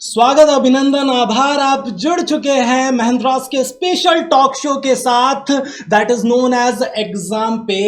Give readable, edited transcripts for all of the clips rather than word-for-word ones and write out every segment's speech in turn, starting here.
स्वागत, अभिनंदन, आभार। आप जुड़ चुके हैं महिंद्रास के स्पेशल टॉक शो के साथ that is known as exam Pe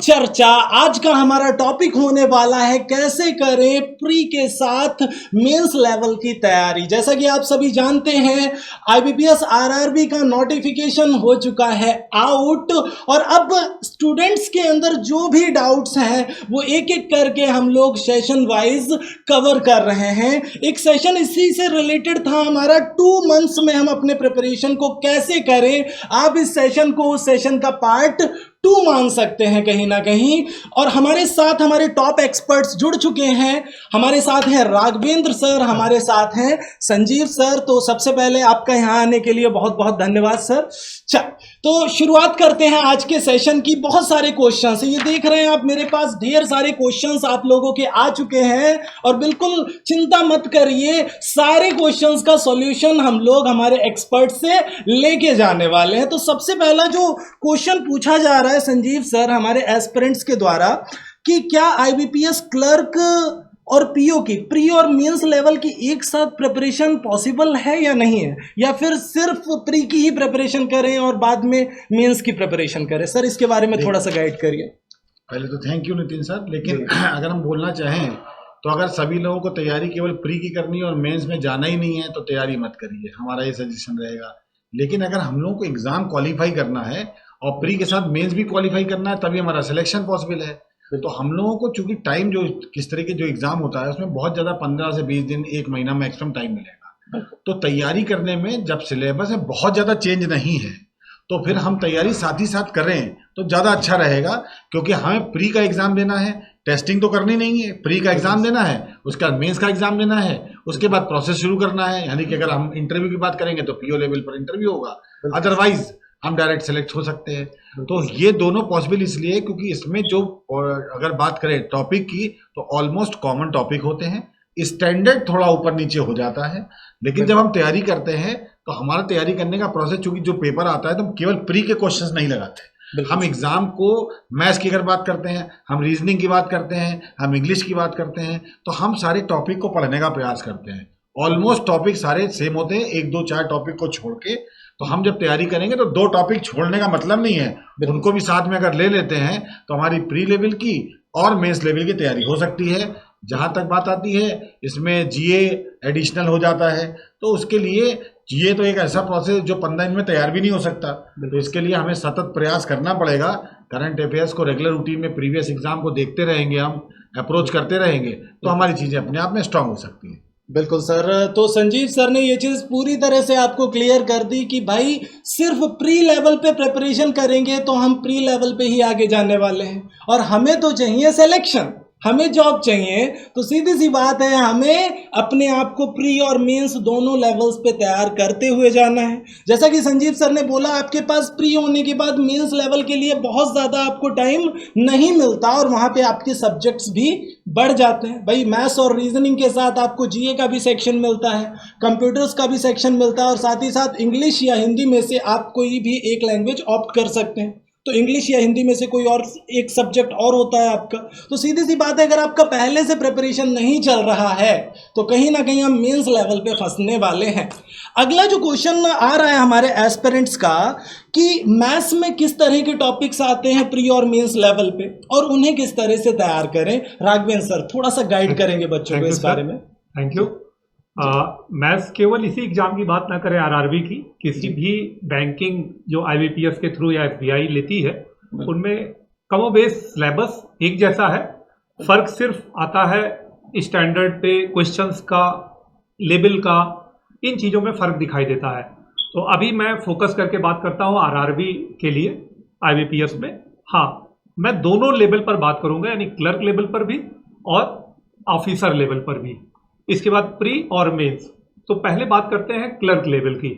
Charcha. आज का हमारा टॉपिक होने वाला है कैसे करें प्री के साथ मेंस लेवल की तैयारी। जैसा कि आप सभी जानते हैं आईबीपीएस आरआरबी का नोटिफिकेशन हो चुका है आउट और अब स्टूडेंट्स के अंदर जो भी डाउट्स हैं वो एक एक करके हम लोग सेशन वाइज कवर कर रहे हैं। एक सेशन इसी से रिलेटेड था हमारा 2 मंथ्स में हम अपने प्रिपरेशन को कैसे करें। आप इस सेशन को उस सेशन का पार्ट 2 मान सकते हैं कहीं ना कहीं। और हमारे साथ हमारे टॉप एक्सपर्ट्स जुड़ चुके हैं। हमारे साथ हैं राघवेंद्र सर, हमारे साथ हैं संजीव सर। तो सबसे पहले आपका यहां आने के लिए बहुत बहुत धन्यवाद सर। चल तो शुरुआत करते हैं आज के सेशन की। बहुत सारे क्वेश्चंस ये देख रहे हैं आप, मेरे पास ढेर सारे क्वेश्चंस आप लोगों के आ चुके हैं और बिल्कुल चिंता मत करिए, सारे क्वेश्चंस का सॉल्यूशन हम लोग हमारे एक्सपर्ट से लेके जाने वाले हैं। तो सबसे पहला जो क्वेश्चन पूछा जा रहा है संजीव सर हमारे एस्पिरेंट्स के द्वारा कि क्या आईबीपीएस क्लर्क और पीओ की प्री और मेंस लेवल की एक साथ प्रिपरेशन पॉसिबल है या नहीं है, या फिर सिर्फ प्री की ही प्रिपरेशन करें और बाद में मेंस की प्रिपरेशन करें। सर इसके बारे में थोड़ा सा गाइड करिए। पहले तो थैंक यू नितिन सर, लेकिन अगर हम बोलना चाहें तो अगर सभी लोगों को तैयारी केवल प्री की करनी है और मेंस में जाना ही नहीं है तो तैयारी मत करिए, हमारा ये सजेशन रहेगा। लेकिन अगर हम लोगों को एग्जाम क्वालिफाई करना है और प्री के साथ मेंस भी क्वालिफाई करना है तभी हमारा सिलेक्शन पॉसिबल है। तो हम लोगों को चूंकि टाइम जो किस तरह के जो एग्जाम होता है उसमें बहुत ज्यादा 15 से 20 दिन 1 महीना मैक्सिमम टाइम मिलेगा। तो तैयारी करने में जब सिलेबस में बहुत ज्यादा चेंज नहीं है तो फिर हम तैयारी साथ ही साथ करें तो ज्यादा अच्छा रहेगा, क्योंकि हमें प्री का एग्जाम देना है, टेस्टिंग तो करनी नहीं है, प्री का एग्जाम देना है, उसका मेंस का एग्जाम देना है, उसके बाद प्रोसेस शुरू करना है। यानी कि अगर हम इंटरव्यू की बात करेंगे तो पीओ लेवल पर इंटरव्यू होगा, अदरवाइज हम डायरेक्ट सेलेक्ट हो सकते हैं। तो ये दोनों पॉसिबल इसलिए क्योंकि इसमें जो अगर बात करें टॉपिक की तो ऑलमोस्ट कॉमन टॉपिक होते हैं, स्टैंडर्ड थोड़ा ऊपर नीचे हो जाता है। लेकिन जब हम तैयारी करते हैं तो हमारा तैयारी करने का प्रोसेस, चूंकि जो पेपर आता है तो हम केवल प्री के क्वेश्चंस नहीं लगाते, हम एग्जाम को मैथ्स की अगर बात करते हैं, हम रीजनिंग की बात करते हैं, हम इंग्लिश की बात करते हैं, तो हम सारे टॉपिक को पढ़ने का प्रयास करते हैं। ऑलमोस्ट टॉपिक सारे सेम होते हैं, 1 2 4 टॉपिक को छोड़ के। तो हम जब तैयारी करेंगे तो 2 टॉपिक छोड़ने का मतलब नहीं है, उनको भी साथ में अगर ले लेते हैं तो हमारी प्री लेवल की और मेंस लेवल की तैयारी हो सकती है। जहां तक बात आती है इसमें जीए एडिशनल हो जाता है, तो उसके लिए जीए तो एक ऐसा प्रोसेस जो 15 दिन में तैयार भी नहीं हो सकता। तो इसके लिए हमें सतत प्रयास करना पड़ेगा। करंट अफेयर्स को रेगुलर रूटीन में प्रीवियस एग्जाम को देखते रहेंगे, हम अप्रोच करते रहेंगे तो हमारी चीजें अपने आप में स्ट्रांग हो सकती हैं। बिल्कुल सर। तो संजीव सर ने ये चीज़ पूरी तरह से आपको क्लियर कर दी कि भाई सिर्फ प्री लेवल पे प्रिपरेशन करेंगे तो हम प्री लेवल पे ही आगे जाने वाले हैं और हमें तो चाहिए सिलेक्शन, हमें जॉब चाहिए। तो सीधी सी बात है, हमें अपने आप को प्री और मेंस दोनों लेवल्स पे तैयार करते हुए जाना है। जैसा कि संजीव सर ने बोला, आपके पास प्री होने के बाद मेंस लेवल के लिए बहुत ज़्यादा आपको टाइम नहीं मिलता और वहाँ पे आपके सब्जेक्ट्स भी बढ़ जाते हैं। भाई मैथ्स और रीजनिंग के साथ आपको जीए का भी सेक्शन मिलता है, कंप्यूटर्स का भी सेक्शन मिलता है और साथ ही साथ इंग्लिश या हिंदी में से आप कोई भी एक लैंग्वेज ऑप्ट कर सकते हैं। तो इंग्लिश या हिंदी में से कोई और एक सब्जेक्ट और होता है आपका। तो सीधी सी बात है, अगर आपका पहले से प्रिपरेशन नहीं चल रहा है तो कहीं ना कहीं हम मेंस लेवल पे फंसने वाले हैं। अगला जो क्वेश्चन आ रहा है हमारे एस्पिरेंट्स का कि मैथ्स में किस तरह के टॉपिक्स आते हैं प्री और मेंस लेवल पे और उन्हें किस तरह से तैयार करें। राघवेंद्र सर थोड़ा सा गाइड करेंगे बच्चों को इस बारे में। Thank you. मैथ्स केवल इसी एग्जाम की बात ना करें, आरआरबी की, किसी भी बैंकिंग जो आईबीपीएस के थ्रू या एसबीआई लेती है उनमें कमोबेश सिलेबस एक जैसा है। फर्क सिर्फ आता है स्टैंडर्ड पे, क्वेश्चंस का, लेवल का, इन चीज़ों में फर्क दिखाई देता है। तो अभी मैं फोकस करके बात करता हूँ आरआरबी के लिए आईबीपीएस में। हाँ, मैं दोनों लेवल पर बात करूँगा, यानी क्लर्क लेवल पर भी और ऑफिसर लेवल पर भी। इसके बाद प्री और मेंस। तो पहले बात करते हैं क्लर्क लेवल की।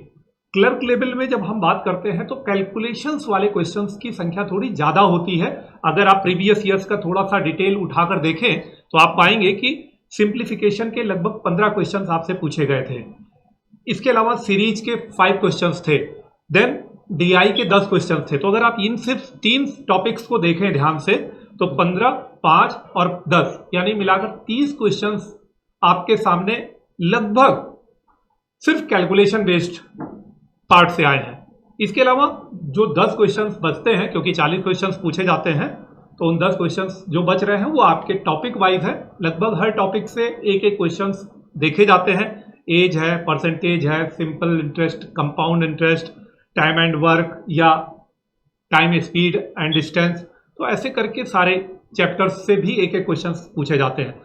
क्लर्क लेवल में जब हम बात करते हैं तो कैलकुलेशंस वाले क्वेश्चंस की संख्या थोड़ी ज़्यादा होती है। अगर आप प्रीवियस ईयर्स का थोड़ा सा डिटेल उठाकर देखें तो आप पाएंगे कि सिंप्लीफिकेशन के लगभग 15 क्वेश्चंस आपसे पूछे गए थे। इसके अलावा सीरीज के 5 क्वेश्चंस थे, देन डीआई के 10 क्वेश्चंस थे। तो अगर आप इन सिर्फ 3 टॉपिक्स को देखें ध्यान से तो 15, 5 और 10 यानी मिलाकर 30 क्वेश्चंस आपके सामने लगभग सिर्फ कैलकुलेशन बेस्ड पार्ट से आए हैं। इसके अलावा जो 10 क्वेश्चंस बचते हैं, क्योंकि 40 क्वेश्चंस पूछे जाते हैं, तो उन 10 क्वेश्चंस जो बच रहे हैं वो आपके टॉपिक वाइज है। लगभग हर टॉपिक से एक एक क्वेश्चंस देखे जाते हैं। एज है, परसेंटेज है, simple interest, compound interest, time and work या टाइम स्पीड एंड डिस्टेंस, तो ऐसे करके सारे चैप्टर्स से भी एक एक क्वेश्चंस पूछे जाते हैं।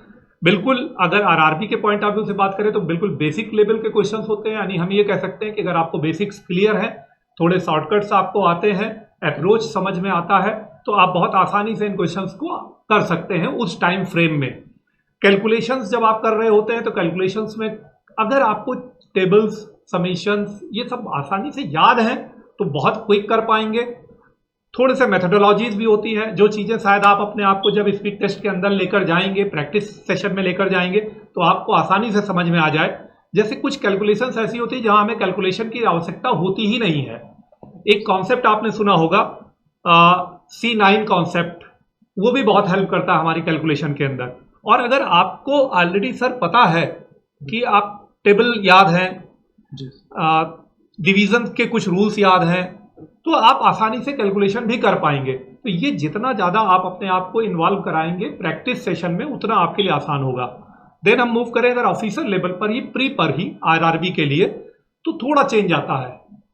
बिल्कुल अगर आरआरबी के पॉइंट ऑफ व्यू से बात करें तो बिल्कुल बेसिक लेवल के क्वेश्चंस होते हैं। यानी हम ये कह सकते हैं कि अगर आपको बेसिक्स क्लियर है, थोड़े शॉर्टकट्स आपको आते हैं, अप्रोच समझ में आता है, तो आप बहुत आसानी से इन क्वेश्चंस को कर सकते हैं उस टाइम फ्रेम में। कैलकुलेशंस जब आप कर रहे होते हैं तो कैलकुलेशंस में अगर आपको टेबल्स, समेशंस ये सब आसानी से याद हैं तो बहुत क्विक कर पाएंगे। थोड़े से मेथोडोलॉजीज भी होती हैं, जो चीज़ें शायद आप अपने आप को जब स्पीड टेस्ट के अंदर लेकर जाएंगे, प्रैक्टिस सेशन में लेकर जाएंगे, तो आपको आसानी से समझ में आ जाए। जैसे कुछ कैलकुलेशंस ऐसी होती है जहां हमें कैलकुलेशन की आवश्यकता होती ही नहीं है। एक कॉन्सेप्ट आपने सुना होगा C9 कॉन्सेप्ट, वो भी बहुत हेल्प करता है हमारी कैलकुलेशन के अंदर। और अगर आपको ऑलरेडी सर पता है कि आप टेबल याद है, डिवीजन के कुछ रूल्स याद हैं, तो आप आसानी से कैलकुलेशन भी कर पाएंगे। तो ये जितना ज़्यादा आप अपने आप को इन्वॉल्व कराएंगे प्रैक्टिस सेशन में, उतना आपके लिए आसान होगा। देन हम मूव करें अगर ऑफिसर लेवल पर ही, प्री पर ही आरआरबी के लिए, तो थोड़ा चेंज आता है।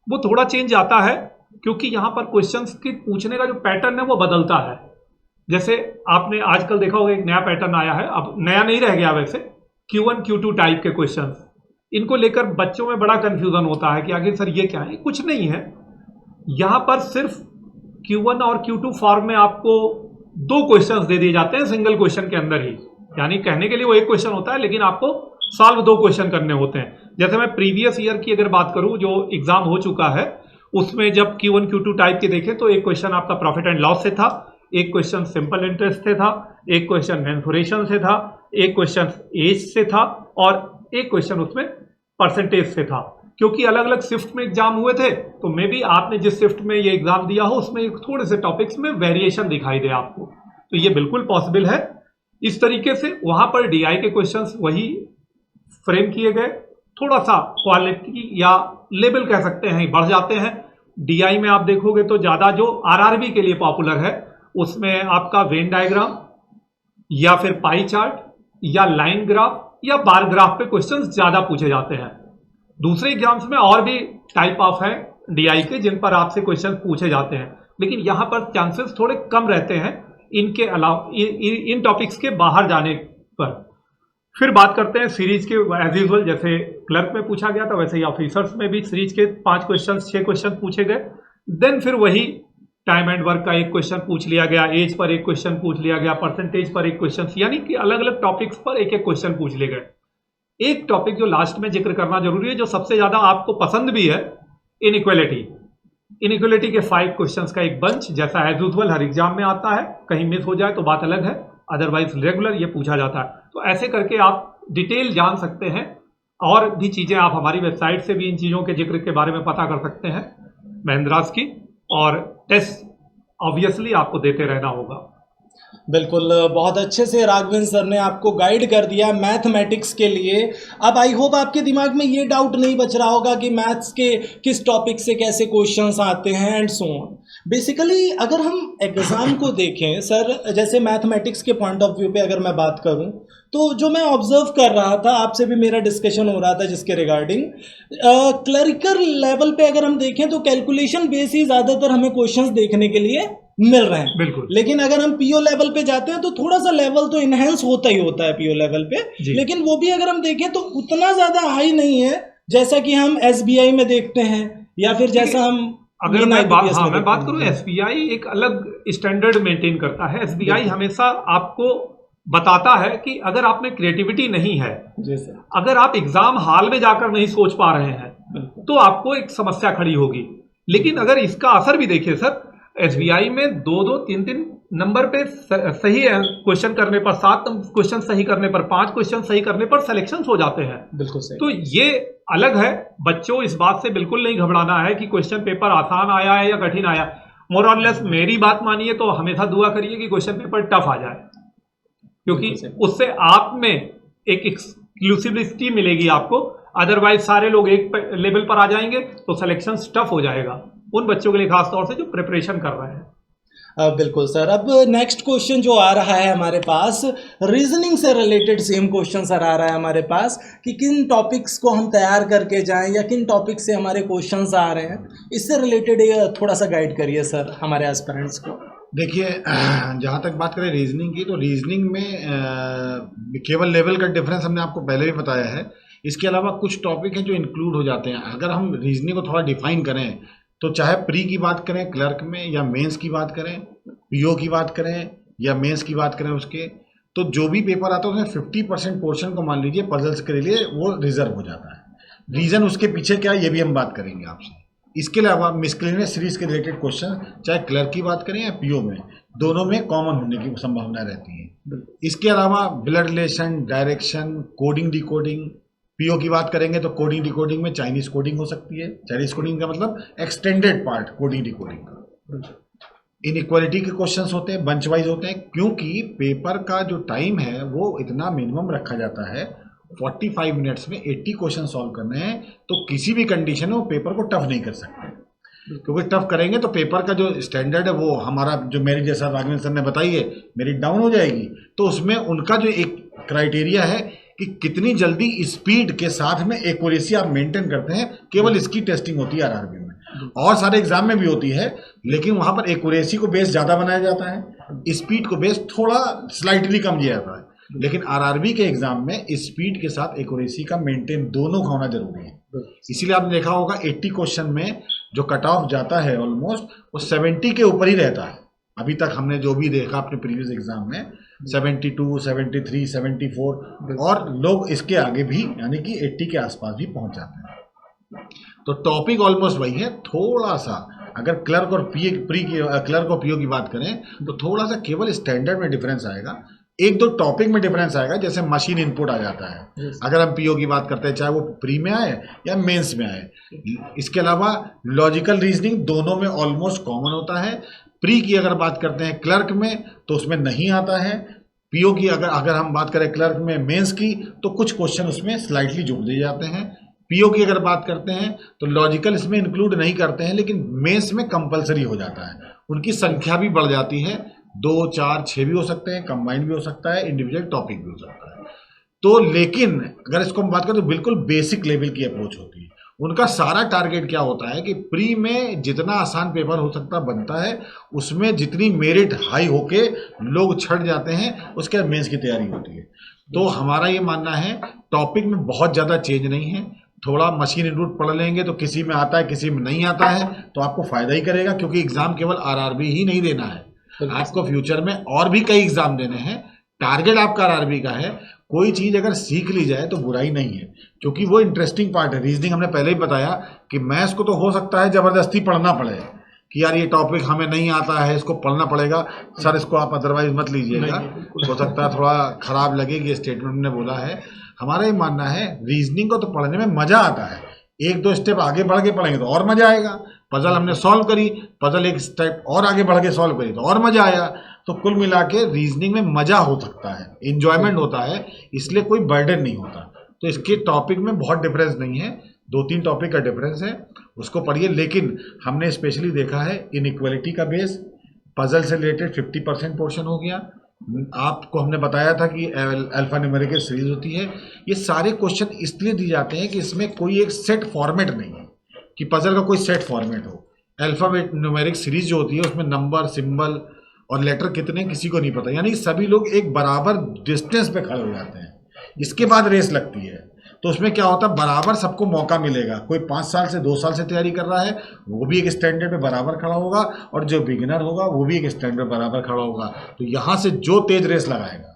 वो थोड़ा चेंज आता है क्योंकि यहाँ पर क्वेश्चंस के पूछने का जो पैटर्न है वो बदलता है। जैसे आपने आजकल देखा होगा एक नया पैटर्न आया है, अब नया नहीं रह गया वैसे, Q1 Q2 टाइप के क्वेश्चंस। इनको लेकर बच्चों में बड़ा कंफ्यूजन होता है कि आखिर सर ये क्या है। कुछ नहीं है, यहाँ पर सिर्फ Q1 और Q2 फॉर्म में आपको 2 क्वेश्चंस दे दिए जाते हैं सिंगल क्वेश्चन के अंदर ही। यानी कहने के लिए वो एक क्वेश्चन होता है, लेकिन आपको सॉल्व 2 क्वेश्चन करने होते हैं। जैसे मैं प्रीवियस ईयर की अगर बात करूं, जो एग्जाम हो चुका है, उसमें जब Q1 Q2 टाइप के देखें तो एक क्वेश्चन आपका प्रॉफिट एंड लॉस से था, एक क्वेश्चन सिंपल इंटरेस्ट से था, एक क्वेश्चन मेंसुरेशन से था, एक क्वेश्चन एज से था और एक क्वेश्चन उसमें परसेंटेज से था। क्योंकि अलग अलग शिफ्ट में एग्जाम हुए थे, तो मे बी आपने जिस शिफ्ट में ये एग्जाम दिया हो उसमें थोड़े से टॉपिक्स में वेरिएशन दिखाई दे आपको, तो ये बिल्कुल पॉसिबल है। इस तरीके से वहां पर डीआई के क्वेश्चंस वही फ्रेम किए गए, थोड़ा सा क्वालिटी या लेवल कह सकते हैं बढ़ जाते हैं। डीआई में आप देखोगे तो ज्यादा जो आरआरबी के लिए पॉपुलर है उसमें आपका वेन डायग्राम या फिर पाई चार्ट या लाइन ग्राफ या बार ग्राफ पे क्वेश्चंस ज्यादा पूछे जाते हैं। दूसरे एग्जाम्स में और भी टाइप ऑफ है डीआई के जिन पर आपसे क्वेश्चन पूछे जाते हैं, लेकिन यहां पर चांसेस थोड़े कम रहते हैं इनके अलावा इन टॉपिक्स के बाहर जाने पर। फिर बात करते हैं सीरीज के, एज यूजुअल जैसे क्लर्क में पूछा गया था वैसे ही ऑफिसर्स में भी सीरीज के 5 क्वेश्चन 6 क्वेश्चन पूछे गए। देन फिर वही टाइम एंड वर्क का एक क्वेश्चन पूछ लिया गया, एज पर एक क्वेश्चन पूछ लिया गया, परसेंटेज पर एक क्वेश्चन, यानी कि अलग अलग टॉपिक्स पर एक एक क्वेश्चन पूछ लिए गए। एक टॉपिक जो लास्ट में जिक्र करना जरूरी है, जो सबसे ज्यादा आपको पसंद भी है, इनइक्वालिटी। इनइक्वालिटी के 5 क्वेश्चंस का एक बंच, जैसा एज यूजुअल हर एग्जाम में आता है, कहीं मिस हो जाए तो बात अलग है, अदरवाइज रेगुलर ये पूछा जाता है। तो ऐसे करके आप डिटेल जान सकते हैं, और भी चीजें आप हमारी वेबसाइट से भी इन चीजों के जिक्र के बारे में पता कर सकते हैं महिंद्रास की, और टेस्ट ऑब्वियसली आपको देते रहना होगा। बिल्कुल, बहुत अच्छे से राघवेंद्र सर ने आपको गाइड कर दिया मैथमेटिक्स के लिए। अब आई होप आपके दिमाग में ये डाउट नहीं बच रहा होगा कि मैथ्स के किस टॉपिक से कैसे क्वेश्चंस आते हैं एंड सो ऑन। बेसिकली अगर हम एग्ज़ाम को देखें सर, जैसे मैथमेटिक्स के पॉइंट ऑफ व्यू पे अगर मैं बात करूं, तो जो मैं ऑब्जर्व कर रहा था, आपसे भी मेरा डिस्कशन हो रहा था जिसके रिगार्डिंग क्लरिकल लेवल पे अगर हम देखें तो कैलकुलेशन बेस ही ज़्यादातर हमें क्वेश्चंस देखने के लिए मिल रहे हैं। बिल्कुल। लेकिन अगर हम पीओ लेवल पे जाते हैं तो थोड़ा सा लेवल तो इनहेंस होता ही होता है पीओ लेवल पे, लेकिन वो भी अगर हम देखें तो उतना ज्यादा हाई नहीं है जैसा कि हम एसबीआई में देखते हैं, या फिर जैसा हम अगर मैं बात करूं, एसबीआई एक अलग स्टैंडर्ड मेंटेन करता है। एसबीआई हमेशा आपको बताता है कि अगर आप में क्रिएटिविटी नहीं है, अगर आप एग्जाम हॉल में जाकर नहीं सोच पा रहे हैं, तो आपको एक समस्या खड़ी होगी। लेकिन अगर इसका असर भी देखिए सर, एसबीआई में 2-2, 3-3 नंबर पे सही क्वेश्चन करने पर, 7 क्वेश्चन सही करने पर, 5 क्वेश्चन सही करने पर सिलेक्शन हो जाते हैं। बिल्कुल सही। तो ये अलग है। बच्चों इस बात से बिल्कुल नहीं घबराना है कि क्वेश्चन पेपर आसान आया है या कठिन आया। मोर और लेस मेरी बात मानिए तो हमेशा दुआ करिए कि क्वेश्चन पेपर टफ आ जाए, क्योंकि उससे आप में एक एक्सक्लूसिविटी मिलेगी आपको। अदरवाइज सारे लोग एक लेवल पर आ जाएंगे तो सिलेक्शन टफ हो जाएगा उन बच्चों के लिए, खासतौर से जो प्रिपरेशन कर रहे हैं। बिल्कुल सर। अब नेक्स्ट क्वेश्चन जो आ रहा है हमारे पास, रीजनिंग से रिलेटेड सेम क्वेश्चन सर आ रहा है हमारे पास कि किन टॉपिक्स को हम तैयार करके जाएं या किन टॉपिक से हमारे क्वेश्चंस आ रहे हैं, इससे रिलेटेड थोड़ा सा गाइड करिए सर हमारे एस्पिरेंट्स को। देखिए, जहाँ तक बात करें रीजनिंग की, तो रीजनिंग में केवल लेवल का डिफरेंस हमने आपको पहले भी बताया है। इसके अलावा कुछ टॉपिक हैं जो इंक्लूड हो जाते हैं। अगर हम रीजनिंग को थोड़ा डिफाइन करें तो चाहे प्री की बात करें क्लर्क में, या मेंस की बात करें, पीओ की बात करें, या मेंस की बात करें उसके, तो जो भी पेपर आता है उसमें 50% पोर्शन को मान लीजिए पजल्स के लिए वो रिजर्व हो जाता है। रीज़न उसके पीछे क्या है ये भी हम बात करेंगे आपसे। इसके अलावा मिसक्लेनियस सीरीज के रिलेटेड क्वेश्चन चाहे क्लर्क की बात करें या पीओ में, दोनों में कॉमन होने की संभावना रहती है। इसके अलावा blood relation, direction, coding decoding, PO की बात करेंगे तो कोडिंग डिकोडिंग में चाइनीज कोडिंग हो सकती है। चाइनीज कोडिंग का मतलब एक्सटेंडेड पार्ट कोडिंग डिकोडिंग का। इनइक्वालिटी के क्वेश्चंस होते हैं, बंच वाइज होते हैं, क्योंकि पेपर का जो टाइम है वो इतना मिनिमम रखा जाता है। 45 मिनट्स में 80 क्वेश्चन सॉल्व करने हैं, तो किसी भी कंडीशन में वो पेपर को टफ नहीं कर सकते, क्योंकि टफ करेंगे तो पेपर का जो स्टैंडर्ड है वो हमारा, जो मेरी जैसा राघवेंद्र सर ने बताई है, मेरी डाउन हो जाएगी। तो उसमें उनका जो एक क्राइटेरिया है कि कितनी जल्दी स्पीड के साथ में एक्यूरेसी आप मेंटेन करते हैं, केवल इसकी टेस्टिंग होती है आरआरबी में। और सारे एग्जाम में भी होती है, लेकिन वहां पर एक्यूरेसी को बेस ज़्यादा बनाया जाता है, स्पीड को बेस थोड़ा स्लाइटली कम किया जाता है। लेकिन आरआरबी के एग्जाम में स्पीड के साथ एक्यूरेसी का मेंटेन दोनों का होना जरूरी है। इसीलिए आपने देखा होगा 80 क्वेश्चन में जो कट ऑफ जाता है ऑलमोस्ट वो 70 के ऊपर ही रहता है। अभी तक हमने जो भी देखा अपने प्रीवियस एग्जाम में 72, 73, 74 और लोग इसके आगे भी यानी कि 80 के आसपास भी पहुंच जाते हैं। तो टॉपिक ऑलमोस्ट वही है। थोड़ा सा अगर क्लर्क और क्लर्क और पीओ की बात करें तो थोड़ा सा केवल स्टैंडर्ड में डिफरेंस आएगा, एक दो टॉपिक में डिफरेंस आएगा, जैसे मशीन इनपुट आ जाता है अगर हम पीओ की बात करते हैं, चाहे वो प्री में आए या मेंस में आए। इसके अलावा लॉजिकल रीजनिंग दोनों में ऑलमोस्ट कॉमन होता है। प्री की अगर बात करते हैं क्लर्क में तो उसमें नहीं आता है। पीओ की अगर हम बात करें क्लर्क में मेंस की तो कुछ क्वेश्चन उसमें स्लाइटली जोड़ दिए जाते हैं। पीओ की अगर बात करते हैं तो लॉजिकल इसमें इंक्लूड नहीं करते हैं, लेकिन मेंस में कंपलसरी हो जाता है। उनकी संख्या भी बढ़ जाती है, 2, 4, 6 भी हो सकते हैं, कंबाइंड भी हो सकता है, इंडिविजुअल टॉपिक भी हो सकता है। तो लेकिन अगर इसको हम बात करें तो बिल्कुल बेसिक लेवल की अप्रोच होती है। उनका सारा टारगेट क्या होता है कि प्री में जितना आसान पेपर हो सकता बनता है, उसमें जितनी मेरिट हाई होके लोग छट जाते हैं, उसके बाद मेंस की तैयारी होती है। तो हमारा ये मानना है टॉपिक में बहुत ज़्यादा चेंज नहीं है। थोड़ा मशीन इनपुट पढ़ लेंगे तो किसी में आता है किसी में नहीं आता है, तो आपको फायदा ही करेगा, क्योंकि एग्जाम केवल आरआरबी ही नहीं देना है, आपको फ्यूचर में और भी कई एग्जाम देने हैं। टारगेट आपका आरआरबी का है। कोई चीज़ अगर सीख ली जाए तो बुराई नहीं है, क्योंकि वो इंटरेस्टिंग पार्ट है। रीजनिंग हमने पहले ही बताया कि मैथ्स को तो हो सकता है ज़बरदस्ती पढ़ना पड़े कि यार ये टॉपिक हमें नहीं आता है, इसको पढ़ना पड़ेगा, सर इसको आप अदरवाइज मत लीजिएगा, हो सकता है थोड़ा खराब लगे कि ये स्टेटमेंट ने बोला है। हमारा ये मानना है रीजनिंग को तो पढ़ने में मज़ा आता है, 1-2 स्टेप आगे बढ़ के पढ़ेंगे तो और मज़ा आएगा। पजल हमने सॉल्व करी, पजल एक स्टेप और आगे बढ़ के सॉल्व करी तो और मज़ा आया। तो कुल मिला के रीजनिंग में मज़ा हो सकता है, इंजॉयमेंट होता है, इसलिए कोई बर्डन नहीं होता। तो इसके टॉपिक में बहुत डिफरेंस नहीं है, 2-3 टॉपिक का डिफरेंस है, उसको पढ़िए। लेकिन हमने स्पेशली देखा है इनइक्वालिटी का बेस, पजल से रिलेटेड 50% पोर्शन हो गया। आपको हमने बताया था कि अल्फा न्यूमेरिकल सीरीज होती है। ये सारे क्वेश्चन इसलिए दिए जाते हैं कि इसमें कोई एक सेट फॉर्मेट नहीं है कि पजल का कोई सेट फॉर्मेट हो। अल्फाबेट न्यूमेरिक सीरीज जो होती है उसमें नंबर, सिंबल और लेटर कितने किसी को नहीं पता, यानी सभी लोग एक बराबर डिस्टेंस पे खड़े हो जाते हैं, इसके बाद रेस लगती है। तो उसमें क्या होता है, बराबर सबको मौका मिलेगा। कोई 5 साल से 2 साल से तैयारी कर रहा है वो भी एक स्टैंडर्ड पे बराबर खड़ा होगा, और जो बिगिनर होगा वो भी एक स्टैंडर्ड बराबर खड़ा होगा। तो यहाँ से जो तेज रेस लगाएगा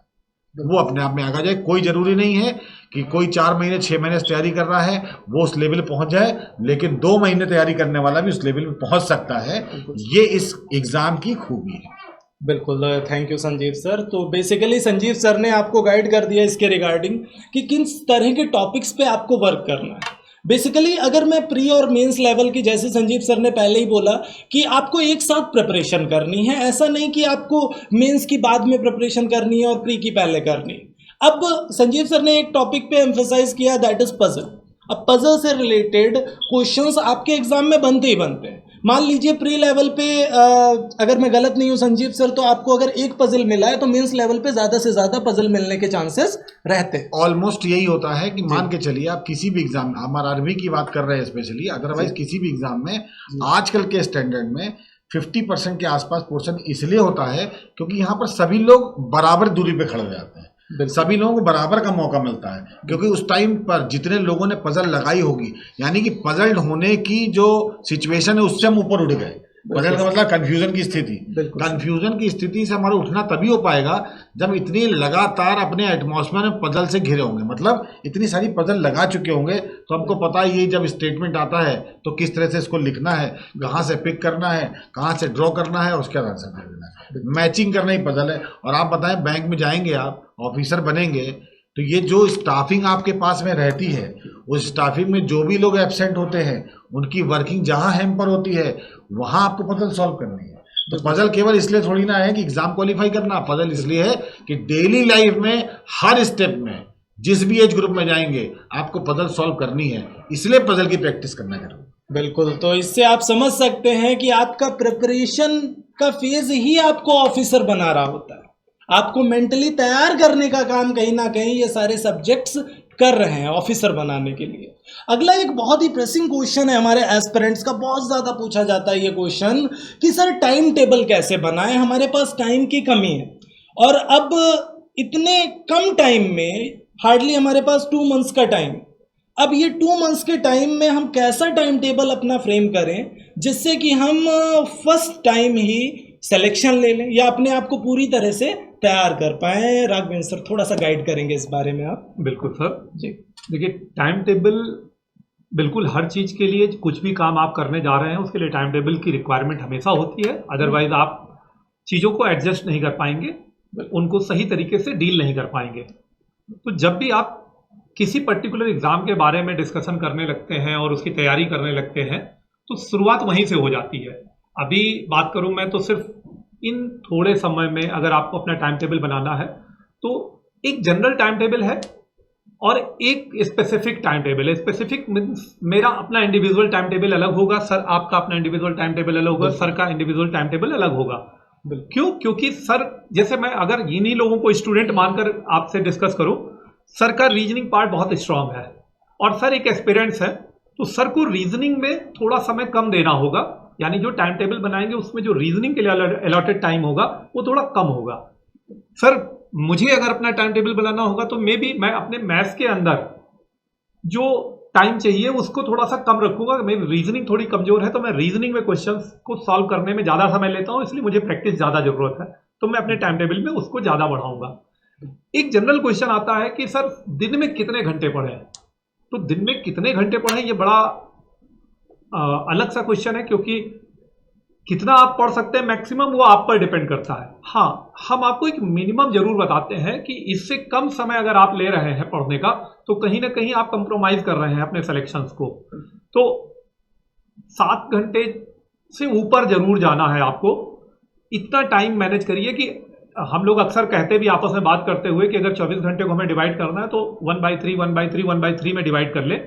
वो अपने आप में आगे जाए। कोई ज़रूरी नहीं है कि कोई 4 महीने 6 महीने से तैयारी कर रहा है वो उस लेवल पहुँच जाए, लेकिन 2 महीने तैयारी करने वाला भी उस लेवल पे पहुँच सकता है। ये इस एग्ज़ाम की खूबी है। बिल्कुल, थैंक यू संजीव सर। तो बेसिकली संजीव सर ने आपको गाइड कर दिया इसके रिगार्डिंग कि किन तरह के टॉपिक्स पे आपको वर्क करना है। बेसिकली अगर मैं प्री और मेंस लेवल की, जैसे संजीव सर ने पहले ही बोला कि आपको एक साथ प्रिपरेशन करनी है, ऐसा नहीं कि आपको मेंस की बाद में प्रिपरेशन करनी है और प्री की पहले करनी है। अब संजीव सर ने एक टॉपिक पे एम्फेसाइज किया, दैट इज पजल। अब पजल से रिलेटेड क्वेश्चंस आपके एग्जाम में बनते ही बनते हैं। मान लीजिए प्री लेवल पे अगर मैं गलत नहीं हूँ संजीव सर, तो आपको अगर एक पजल मिला है तो मेंस लेवल पे ज़्यादा से ज़्यादा पजल मिलने के चांसेस रहते हैं। ऑलमोस्ट यही होता है कि मान के चलिए आप किसी भी एग्जाम, हम आरआरबी की बात कर रहे हैं स्पेशली, अदरवाइज किसी भी एग्जाम में आजकल के स्टैंडर्ड में 50% के आसपास पोर्शन इसलिए होता है क्योंकि यहाँ पर सभी लोग बराबर दूरी पे खड़े हो जाते हैं, सभी लोगों को बराबर का मौका मिलता है, क्योंकि उस टाइम पर जितने लोगों ने पजल लगाई होगी, यानी कि पजल होने की जो सिचुएशन है उससे हम ऊपर उठ गए। पजल का मतलब कंफ्यूजन की स्थिति, कंफ्यूजन की स्थिति से हमारा उठना तभी हो पाएगा जब इतनी लगातार अपने एटमॉस्फेयर में पजल से घिरे होंगे, मतलब इतनी सारी पजल लगा चुके होंगे, तो हमको पता है ये जब स्टेटमेंट आता है तो किस तरह से इसको लिखना है, कहाँ से पिक करना है, कहाँ से ड्रॉ करना है, उसके बाद आंसर देना है। मैचिंग करना ही पजल है। और आप बताएं, बैंक में जाएंगे, आप ऑफिसर बनेंगे, तो ये जो स्टाफिंग आपके पास में रहती है, उस स्टाफिंग में जो भी लोग एब्सेंट होते हैं उनकी वर्किंग जहां हैम्पर होती है वहां आपको पजल सॉल्व करनी है। तो पजल केवल इसलिए थोड़ी ना है कि एग्जाम क्वालिफाई करना, पजल इसलिए है कि डेली लाइफ में हर स्टेप में जिस भी एज ग्रुप में जाएंगे आपको पजल सॉल्व करनी है, इसलिए पजल की प्रैक्टिस करना जरूरी। बिल्कुल, तो इससे आप समझ सकते हैं कि आपका प्रिपरेशन का फेज ही आपको ऑफिसर बना रहा होता है। आपको मेंटली तैयार करने का काम कहीं ना कहीं ये सारे सब्जेक्ट्स कर रहे हैं ऑफिसर बनाने के लिए। अगला एक बहुत ही प्रेसिंग क्वेश्चन है हमारे एस्पिरेंट्स का, बहुत ज़्यादा पूछा जाता है ये क्वेश्चन कि सर टाइम टेबल कैसे बनाएं, हमारे पास टाइम की कमी है और अब इतने कम टाइम में, हार्डली हमारे पास 2 मंथ्स का टाइम, अब ये 2 मंथ्स के टाइम में हम कैसा टाइम टेबल अपना फ्रेम करें जिससे कि हम फर्स्ट टाइम ही सिलेक्शन ले लें या अपने आप को पूरी तरह से तैयार कर पाए। राघवेंद्र सर थोड़ा सा गाइड करेंगे इस बारे में आप। बिल्कुल सर जी, देखिए टाइम टेबल बिल्कुल हर चीज़ के लिए, कुछ भी काम आप करने जा रहे हैं उसके लिए टाइम टेबल की रिक्वायरमेंट हमेशा होती है, अदरवाइज आप चीज़ों को एडजस्ट नहीं कर पाएंगे, उनको सही तरीके से डील नहीं कर पाएंगे। तो जब भी आप किसी पर्टिकुलर एग्जाम के बारे में डिस्कशन करने लगते हैं और उसकी तैयारी करने लगते हैं तो शुरुआत वहीं से हो जाती है। अभी बात करूं मैं तो सिर्फ इन थोड़े समय में अगर आपको अपना टाइम टेबल बनाना है तो एक जनरल टाइम टेबल है और एक स्पेसिफिक टाइम टेबल है। स्पेसिफिक मीन्स मेरा अपना इंडिविजुअल टाइम टेबल अलग होगा, सर आपका अपना इंडिविजुअल टाइम टेबल अलग होगा, सर का इंडिविजुअल टाइम टेबल अलग होगा। क्यों? क्योंकि सर, जैसे मैं अगर इन्हीं लोगों को स्टूडेंट मानकर आपसे डिस्कस करूं, सर का रीजनिंग पार्ट बहुत स्ट्रांग है और सर एक एक्सपीरियंस है, तो सर को रीजनिंग में थोड़ा समय कम देना होगा, यानी जो टाइम टेबल बनाएंगे उसमें जो रीजनिंग के लिए अलॉटेड टाइम होगा वो थोड़ा कम होगा। सर मुझे अगर अपना टाइम टेबल बनाना होगा तो मैं अपने मैथ्स के अंदर जो टाइम चाहिए उसको थोड़ा सा कम रखूंगा। मेरी रीजनिंग थोड़ी कमजोर है तो मैं रीजनिंग में क्वेश्चंस को सॉल्व करने में ज़्यादा समय लेता हूं, इसलिए मुझे प्रैक्टिस ज़्यादा जरूरत है, तो मैं अपने टाइम टेबल में उसको ज़्यादा बढ़ाऊंगा। एक जनरल क्वेश्चन आता है कि सर दिन में कितने घंटे पढ़ें, तो दिन में कितने घंटे पढ़ें ये बड़ा अलग सा क्वेश्चन है, क्योंकि कितना आप पढ़ सकते हैं मैक्सिमम वो आप पर डिपेंड करता है। हाँ, हम आपको एक मिनिमम जरूर बताते हैं कि इससे कम समय अगर आप ले रहे हैं पढ़ने का तो कहीं ना कहीं आप कंप्रोमाइज कर रहे हैं अपने सिलेक्शंस को। तो 7 घंटे से ऊपर जरूर जाना है आपको। इतना टाइम मैनेज करिए कि हम लोग अक्सर कहते भी आपस में बात करते हुए कि अगर 24 घंटे को हमें डिवाइड करना है तो 1/3 में डिवाइड कर ले।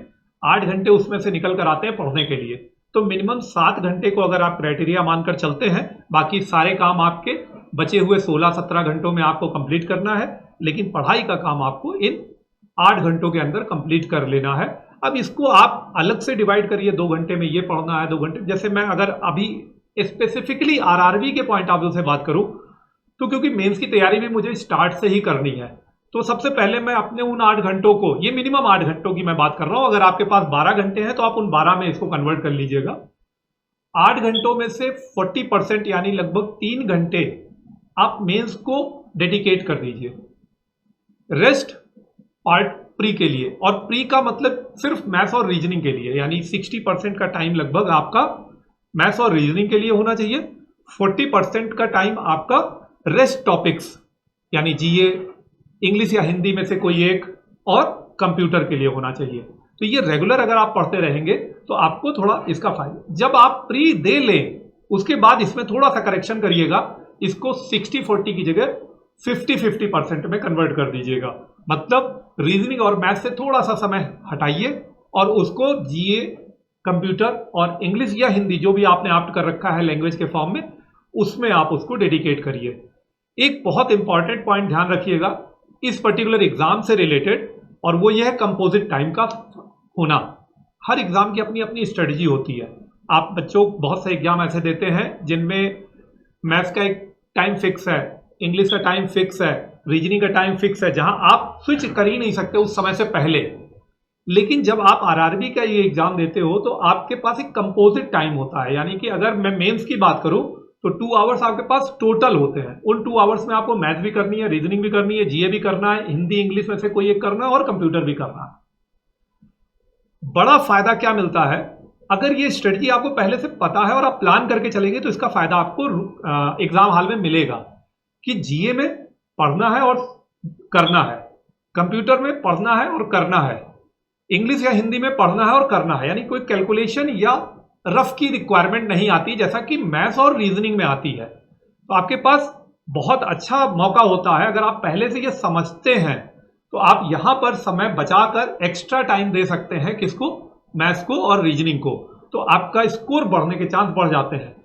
8 घंटे उसमें से निकल कर आते हैं पढ़ने के लिए, तो मिनिमम 7 घंटे को अगर आप क्राइटेरिया मानकर चलते हैं, बाकी सारे काम आपके बचे हुए 16-17 घंटों में आपको कंप्लीट करना है, लेकिन पढ़ाई का काम आपको इन 8 घंटों के अंदर कंप्लीट कर लेना है। अब इसको आप अलग से डिवाइड करिए, 2 घंटे में ये पढ़ना है, 2 घंटे, जैसे मैं अगर अभी स्पेसिफिकली आरआरबी के पॉइंट ऑफ व्यू से बात करूं तो क्योंकि मेंस की तैयारी भी मुझे स्टार्ट से ही करनी है, तो सबसे पहले मैं अपने उन 8 घंटों को, ये मिनिमम 8 घंटों की मैं बात कर रहा हूं, अगर आपके पास 12 घंटे हैं तो आप उन 12 में इसको कन्वर्ट कर लीजिएगा। 8 घंटों में से 40% यानी लगभग 3 घंटे आप मेंस को डेडिकेट कर दीजिए, रेस्ट पार्ट प्री के लिए। और प्री का मतलब सिर्फ मैथ्स और रीजनिंग के लिए, यानी 60% का टाइम लगभग आपका मैथ्स और रीजनिंग के लिए होना चाहिए। 40% का टाइम आपका रेस्ट टॉपिक्स यानी जीए, इंग्लिश या हिंदी में से कोई एक, और कंप्यूटर के लिए होना चाहिए। तो ये रेगुलर अगर आप पढ़ते रहेंगे तो आपको थोड़ा इसका फायदा। जब आप प्री दे लें उसके बाद इसमें थोड़ा सा करेक्शन करिएगा, इसको 60-40 की जगह 50-50% में कन्वर्ट कर दीजिएगा। मतलब रीजनिंग और मैथ से थोड़ा सा समय हटाइए और उसको जीए, कंप्यूटर और इंग्लिश या हिंदी जो भी आपने ऑप्ट कर रखा है लैंग्वेज के फॉर्म में, उसमें आप उसको डेडिकेट करिए। एक बहुत इंपॉर्टेंट पॉइंट ध्यान रखिएगा इस पर्टिकुलर एग्जाम से रिलेटेड, और वो ये है कंपोजिट टाइम का होना। हर एग्जाम की अपनी अपनी स्ट्रेटजी होती है। आप बच्चों बहुत से एग्जाम ऐसे देते हैं जिनमें मैथ्स का एक टाइम फिक्स है, इंग्लिश का टाइम फिक्स है, रीजनिंग का टाइम फिक्स है, जहां आप स्विच कर ही नहीं सकते उस समय से पहले। लेकिन जब आप आरआरबी का ये एग्जाम देते हो तो आपके पास एक कंपोजिट टाइम होता है, यानी कि अगर मैं मेंस की बात करूं तो 2 आवर्स आपके पास टोटल होते हैं। उन 2 आवर्स में आपको मैथ्स भी करनी है, रीजनिंग भी करनी है, जीए भी करना है, हिंदी इंग्लिश में से कोई एक करना है और कंप्यूटर भी करना है। बड़ा फायदा क्या मिलता है, अगर ये स्ट्रेटजी आपको पहले से पता है और आप प्लान करके चलेंगे तो इसका फायदा आपको एग्जाम हॉल में मिलेगा कि जीए में पढ़ना है और करना है, कंप्यूटर में पढ़ना है और करना है, इंग्लिश या हिंदी में पढ़ना है और करना है। यानी कोई कैलकुलेशन या रफ की रिक्वायरमेंट नहीं आती जैसा कि मैथ्स और रीजनिंग में आती है। तो आपके पास बहुत अच्छा मौका होता है, अगर आप पहले से ये समझते हैं तो आप यहां पर समय बचाकर एक्स्ट्रा टाइम दे सकते हैं, किसको, मैथ्स को और रीजनिंग को, तो आपका स्कोर बढ़ने के चांस बढ़ जाते हैं।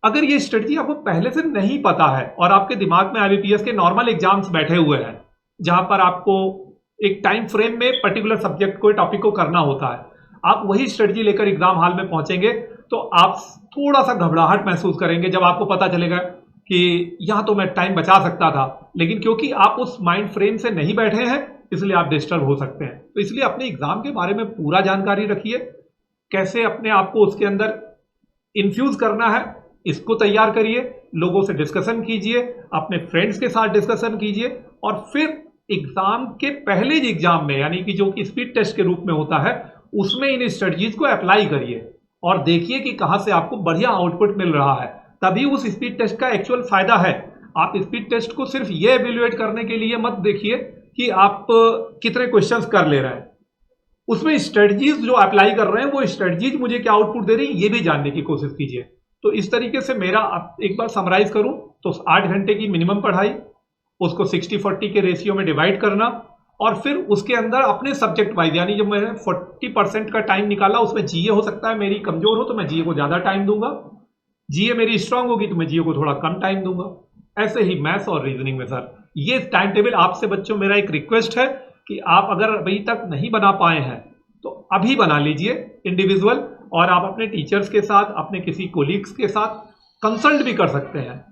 अगर ये स्ट्रेटजी आपको पहले से नहीं पता है और आपके दिमाग में आईबीपीएस के नॉर्मल एग्जाम्स बैठे हुए हैं जहां पर आपको एक टाइम फ्रेम में पर्टिकुलर सब्जेक्ट को, टॉपिक को करना होता है, आप वही स्ट्रेटजी लेकर एग्जाम हॉल में पहुंचेंगे तो आप थोड़ा सा घबराहट महसूस करेंगे जब आपको पता चलेगा कि यहां तो मैं टाइम बचा सकता था, लेकिन क्योंकि आप उस माइंड फ्रेम से नहीं बैठे हैं इसलिए आप डिस्टर्ब हो सकते हैं। तो इसलिए अपने एग्जाम के बारे में पूरा जानकारी रखिए, कैसे अपने आप को उसके अंदर इन्फ्यूज करना है इसको तैयार करिए, लोगों से डिस्कशन कीजिए, अपने फ्रेंड्स के साथ डिस्कशन कीजिए, और फिर एग्जाम के पहले जो एग्जाम में, यानी कि जो कि स्पीड टेस्ट के रूप में होता है, उसमें इन स्ट्रेटजीज को अप्लाई करिए और देखिए कि कहां से आपको बढ़िया आउटपुट मिल रहा है। तभी उस स्पीड टेस्ट का एक्चुअल फायदा है। आप स्पीड टेस्ट को सिर्फ ये एवेल्युएट करने के लिए मत देखिए कि आप कितने क्वेश्चंस कर ले रहे हैं, उसमें स्ट्रेटजीज जो अप्लाई कर रहे हैं वो स्ट्रेटजीज मुझे क्या आउटपुट दे रही है ये भी जानने की कोशिश कीजिए। तो इस तरीके से मेरा एक बार समराइज करूं तो 8 घंटे की मिनिमम पढ़ाई, उसको 60-40 के रेशियो में डिवाइड करना, और फिर उसके अंदर अपने सब्जेक्ट वाइज, यानी जब मैंने 40% का टाइम निकाला उसमें जीए हो सकता है मेरी कमजोर हो तो मैं जीए को ज्यादा टाइम दूंगा, जीए मेरी स्ट्रांग होगी तो मैं जीए को थोड़ा कम टाइम दूंगा। ऐसे ही मैथ्स और रीजनिंग में सर ये टाइम टेबल आपसे बच्चों मेरा एक रिक्वेस्ट है कि आप अगर अभी तक नहीं बना पाए हैं तो अभी बना लीजिए इंडिविजुअल, और आप अपने टीचर्स के साथ, अपने किसी कोलीग्स के साथ कंसल्ट भी कर सकते हैं।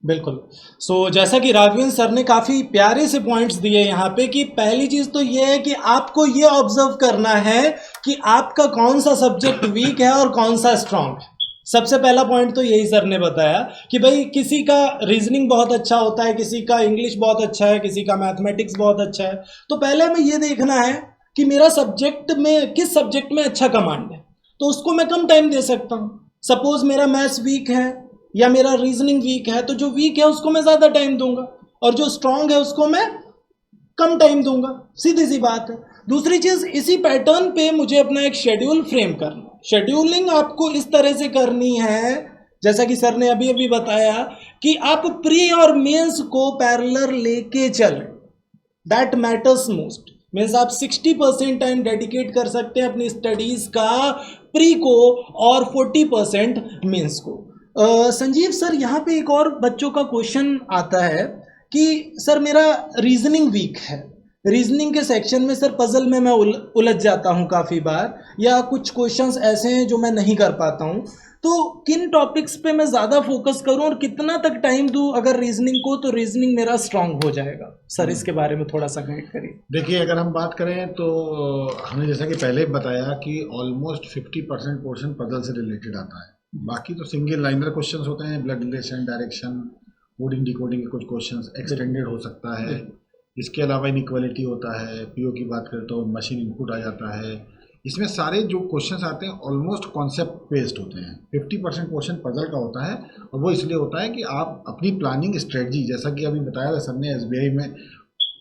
बिल्कुल। जैसा कि राघवेंद्र सर ने काफ़ी प्यारे से पॉइंट्स दिए यहाँ पे कि पहली चीज़ तो ये है कि आपको ये ऑब्जर्व करना है कि आपका कौन सा सब्जेक्ट वीक है और कौन सा स्ट्रांग है। सबसे पहला पॉइंट तो यही सर ने बताया कि भाई किसी का रीजनिंग बहुत अच्छा होता है, किसी का इंग्लिश बहुत अच्छा है, किसी का मैथमेटिक्स बहुत अच्छा है। तो पहले हमें ये देखना है कि मेरा सब्जेक्ट में किस सब्जेक्ट में अच्छा कमांड है, तो उसको मैं कम टाइम दे सकता हूँ। सपोज मेरा मैथ्स वीक है या मेरा रीजनिंग वीक है, तो जो वीक है उसको मैं ज़्यादा टाइम दूंगा और जो स्ट्रांग है उसको मैं कम टाइम दूंगा, सीधी सी बात है। दूसरी चीज़, इसी पैटर्न पे मुझे अपना एक शेड्यूल फ्रेम करना। शेड्यूलिंग आपको इस तरह से करनी है जैसा कि सर ने अभी अभी बताया कि आप प्री और मेंस को पैरेलल लेके चलें, दैट मैटर्स मोस्ट। मीन्स आप 60% टाइम डेडिकेट कर सकते हैं अपनी स्टडीज़ का प्री को और 40% मेंस को। संजीव सर, यहाँ पे एक और बच्चों का क्वेश्चन आता है कि सर मेरा रीजनिंग वीक है, रीजनिंग के सेक्शन में सर पजल में मैं उलझ जाता हूँ काफ़ी बार, या कुछ क्वेश्चंस ऐसे हैं जो मैं नहीं कर पाता हूँ, तो किन टॉपिक्स पे मैं ज़्यादा फोकस करूँ और कितना तक टाइम दूँ अगर रीजनिंग को, तो रीजनिंग मेरा स्ट्रांग हो जाएगा। सर इसके बारे में थोड़ा सा गाइड करिए। देखिए, अगर हम बात करें तो हमने जैसा कि पहले बताया कि ऑलमोस्ट 50% पोर्शन पजल से रिलेटेड आता है, बाकी तो सिंगल लाइनर क्वेश्चंस होते हैं, blood relation, direction, coding decoding के कुछ क्वेश्चंस, एक्सटेंडेड हो सकता है। इसके अलावा इनइक्वालिटी होता है, पीओ की बात करें तो मशीन इनपुट आ जाता है। इसमें सारे जो क्वेश्चंस आते हैं ऑलमोस्ट कॉन्सेप्ट बेस्ड होते हैं। 50% पोर्शन पजल का होता है, और वो इसलिए होता है कि आप अपनी प्लानिंग स्ट्रेटजी, जैसा कि अभी बताया था सर ने, एसबीआई में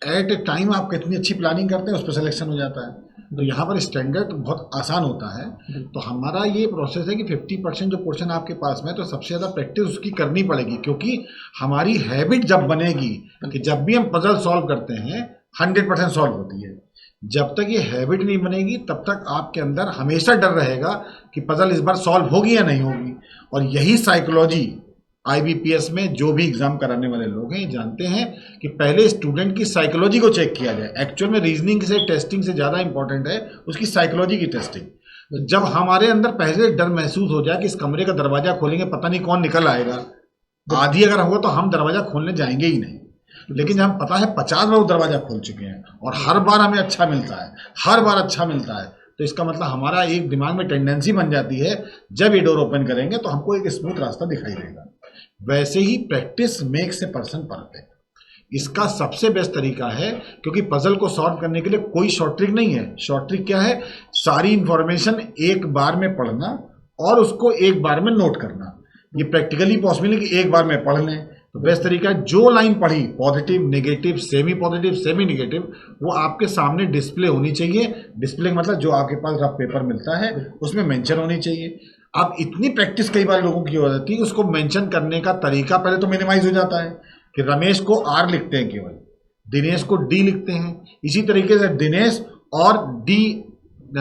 एट ए टाइम आप कितनी अच्छी प्लानिंग करते हैं उस पर सिलेक्शन हो जाता है। तो यहाँ पर स्टैंडर्ड बहुत आसान होता है। तो हमारा ये प्रोसेस है कि 50% जो पोर्शन आपके पास में, तो सबसे ज़्यादा प्रैक्टिस उसकी करनी पड़ेगी, क्योंकि हमारी हैबिट जब बनेगी कि जब भी हम पजल सॉल्व करते हैं 100% सॉल्व होती है। जब तक ये हैबिट नहीं बनेगी तब तक आपके अंदर हमेशा डर रहेगा कि पजल इस बार सॉल्व होगी या नहीं होगी। और यही साइकोलॉजी आईबीपीएस में जो भी एग्जाम कराने वाले लोग हैं ये जानते हैं कि पहले स्टूडेंट की साइकोलॉजी को चेक किया जाए। एक्चुअल में रीजनिंग से टेस्टिंग से ज़्यादा इंपॉर्टेंट है उसकी साइकोलॉजी की टेस्टिंग। जब हमारे अंदर पहले डर महसूस हो जाए कि इस कमरे का दरवाजा खोलेंगे पता नहीं कौन निकल आएगा, आधी अगर होगा तो हम दरवाजा खोलने जाएंगे ही नहीं। लेकिन जब हम पता है 50 बार दरवाजा खोल चुके हैं और हर बार हमें अच्छा मिलता है, हर बार अच्छा मिलता है, तो इसका मतलब हमारा एक दिमाग में टेंडेंसी बन जाती है जब ये डोर ओपन करेंगे तो हमको एक स्मूथ रास्ता दिखाई देगा। वैसे ही practice makes a person perfect, इसका सबसे बेस्ट तरीका है। क्योंकि पजल को सॉल्व करने के लिए कोई शॉर्ट ट्रिक नहीं है। शॉर्ट ट्रिक क्या है? सारी इंफॉर्मेशन एक बार में पढ़ना और उसको एक बार में नोट करना। ये प्रैक्टिकली पॉसिबल है कि एक बार में पढ़ लें, तो बेस्ट तरीका है जो लाइन पढ़ी पॉजिटिव, नेगेटिव, सेमी नेगेटिव, वो आपके सामने डिस्प्ले होनी चाहिए। डिस्प्ले का मतलब जो आपके पास रफ पेपर मिलता है उसमें मेंशन होनी चाहिए। अब इतनी प्रैक्टिस कई बार लोगों की हो जाती है, उसको मेंशन करने का तरीका पहले तो मिनिमाइज हो जाता है कि रमेश को आर लिखते हैं केवल, दिनेश को डी लिखते हैं। इसी तरीके से दिनेश और डी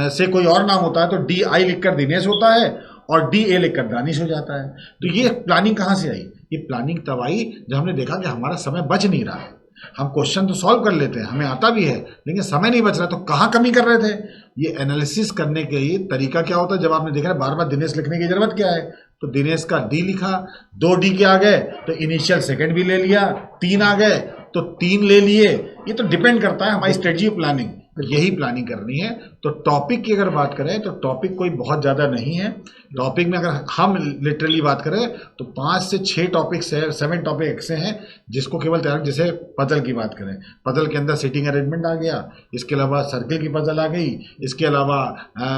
से कोई और नाम होता है तो डी आई लिखकर दिनेश होता है और डी ए लिखकर दानिश हो जाता है। तो ये प्लानिंग कहाँ से आई? ये प्लानिंग तब आई जब हमने देखा कि हमारा समय बच नहीं रहा है। हम क्वेश्चन तो सॉल्व कर लेते हैं, हमें आता भी है, लेकिन समय नहीं बच रहा, तो कहाँ कमी कर रहे थे? ये एनालिसिस करने के लिए तरीका क्या होता है? जब आपने देखा बार बार दिनेश लिखने की जरूरत क्या है, तो दिनेश का डी लिखा, 2 डी के आ गए तो इनिशियल सेकंड भी ले लिया, 3 आ गए तो 3 ले लिए। ये तो डिपेंड करता है हमारी स्ट्रेटजी प्लानिंग, तो यही प्लानिंग करनी है। तो टॉपिक की अगर बात करें तो टॉपिक कोई बहुत ज़्यादा नहीं है। टॉपिक में अगर हम लिटरली बात करें तो 5 से 6 टॉपिक 7 टॉपिक ऐसे हैं जिसको केवल तैयार, जैसे पजल की बात करें, पजल के अंदर सीटिंग अरेंजमेंट आ गया, इसके अलावा सर्किल की पजल आ गई, इसके अलावा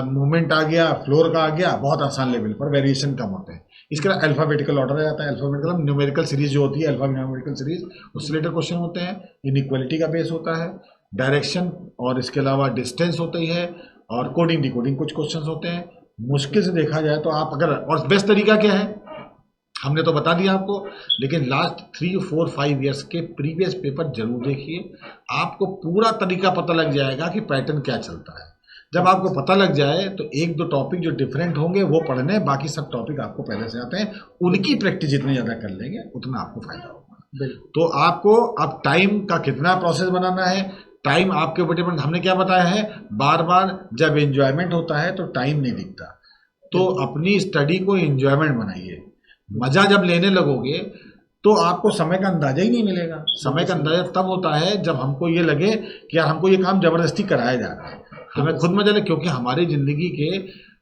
मूवमेंट आ गया, फ्लोर का आ गया, बहुत आसान लेवल पर, वेरिएशन कम होते हैं। इसके अलावा अल्फाबेटिकल ऑर्डर आ जाता है, अल्फाबेटिकल न्यूमेरिकल सीरीज जो होती है, अल्फा न्यूमेरिकल सीरीज, उससे रिलेटेड क्वेश्चन होते हैं। इनइक्वालिटी का बेस होता है, डायरेक्शन और इसके अलावा डिस्टेंस होती है, और कोडिंग डिकोडिंग कुछ क्वेश्चंस होते हैं। मुश्किल से देखा जाए तो आप अगर, और बेस्ट तरीका क्या है हमने तो बता दिया आपको, लेकिन लास्ट 3, 4, 5 ईयर्स के प्रीवियस पेपर जरूर देखिए, आपको पूरा तरीका पता लग जाएगा कि पैटर्न क्या चलता है। जब आपको पता लग जाए तो 1-2 टॉपिक जो डिफरेंट होंगे वो पढ़ने, बाकी सब टॉपिक आपको पहले से आते हैं, उनकी प्रैक्टिस जितनी ज़्यादा कर लेंगे उतना आपको फायदा होगा। तो आपको अब टाइम का कितना प्रोसेस बनाना है, टाइम आपके ऊपर डिपेंड। हमने क्या बताया है, बार बार जब एंजॉयमेंट होता है तो टाइम नहीं दिखता, तो अपनी स्टडी को एंजॉयमेंट बनाइए। मजा जब लेने लगोगे तो आपको समय का अंदाजा ही नहीं मिलेगा। समय का अंदाजा तब होता है जब हमको ये लगे कि यार हमको ये काम जबरदस्ती कराया जा रहा है, हमें खुद मजा लगे। क्योंकि हमारी जिंदगी के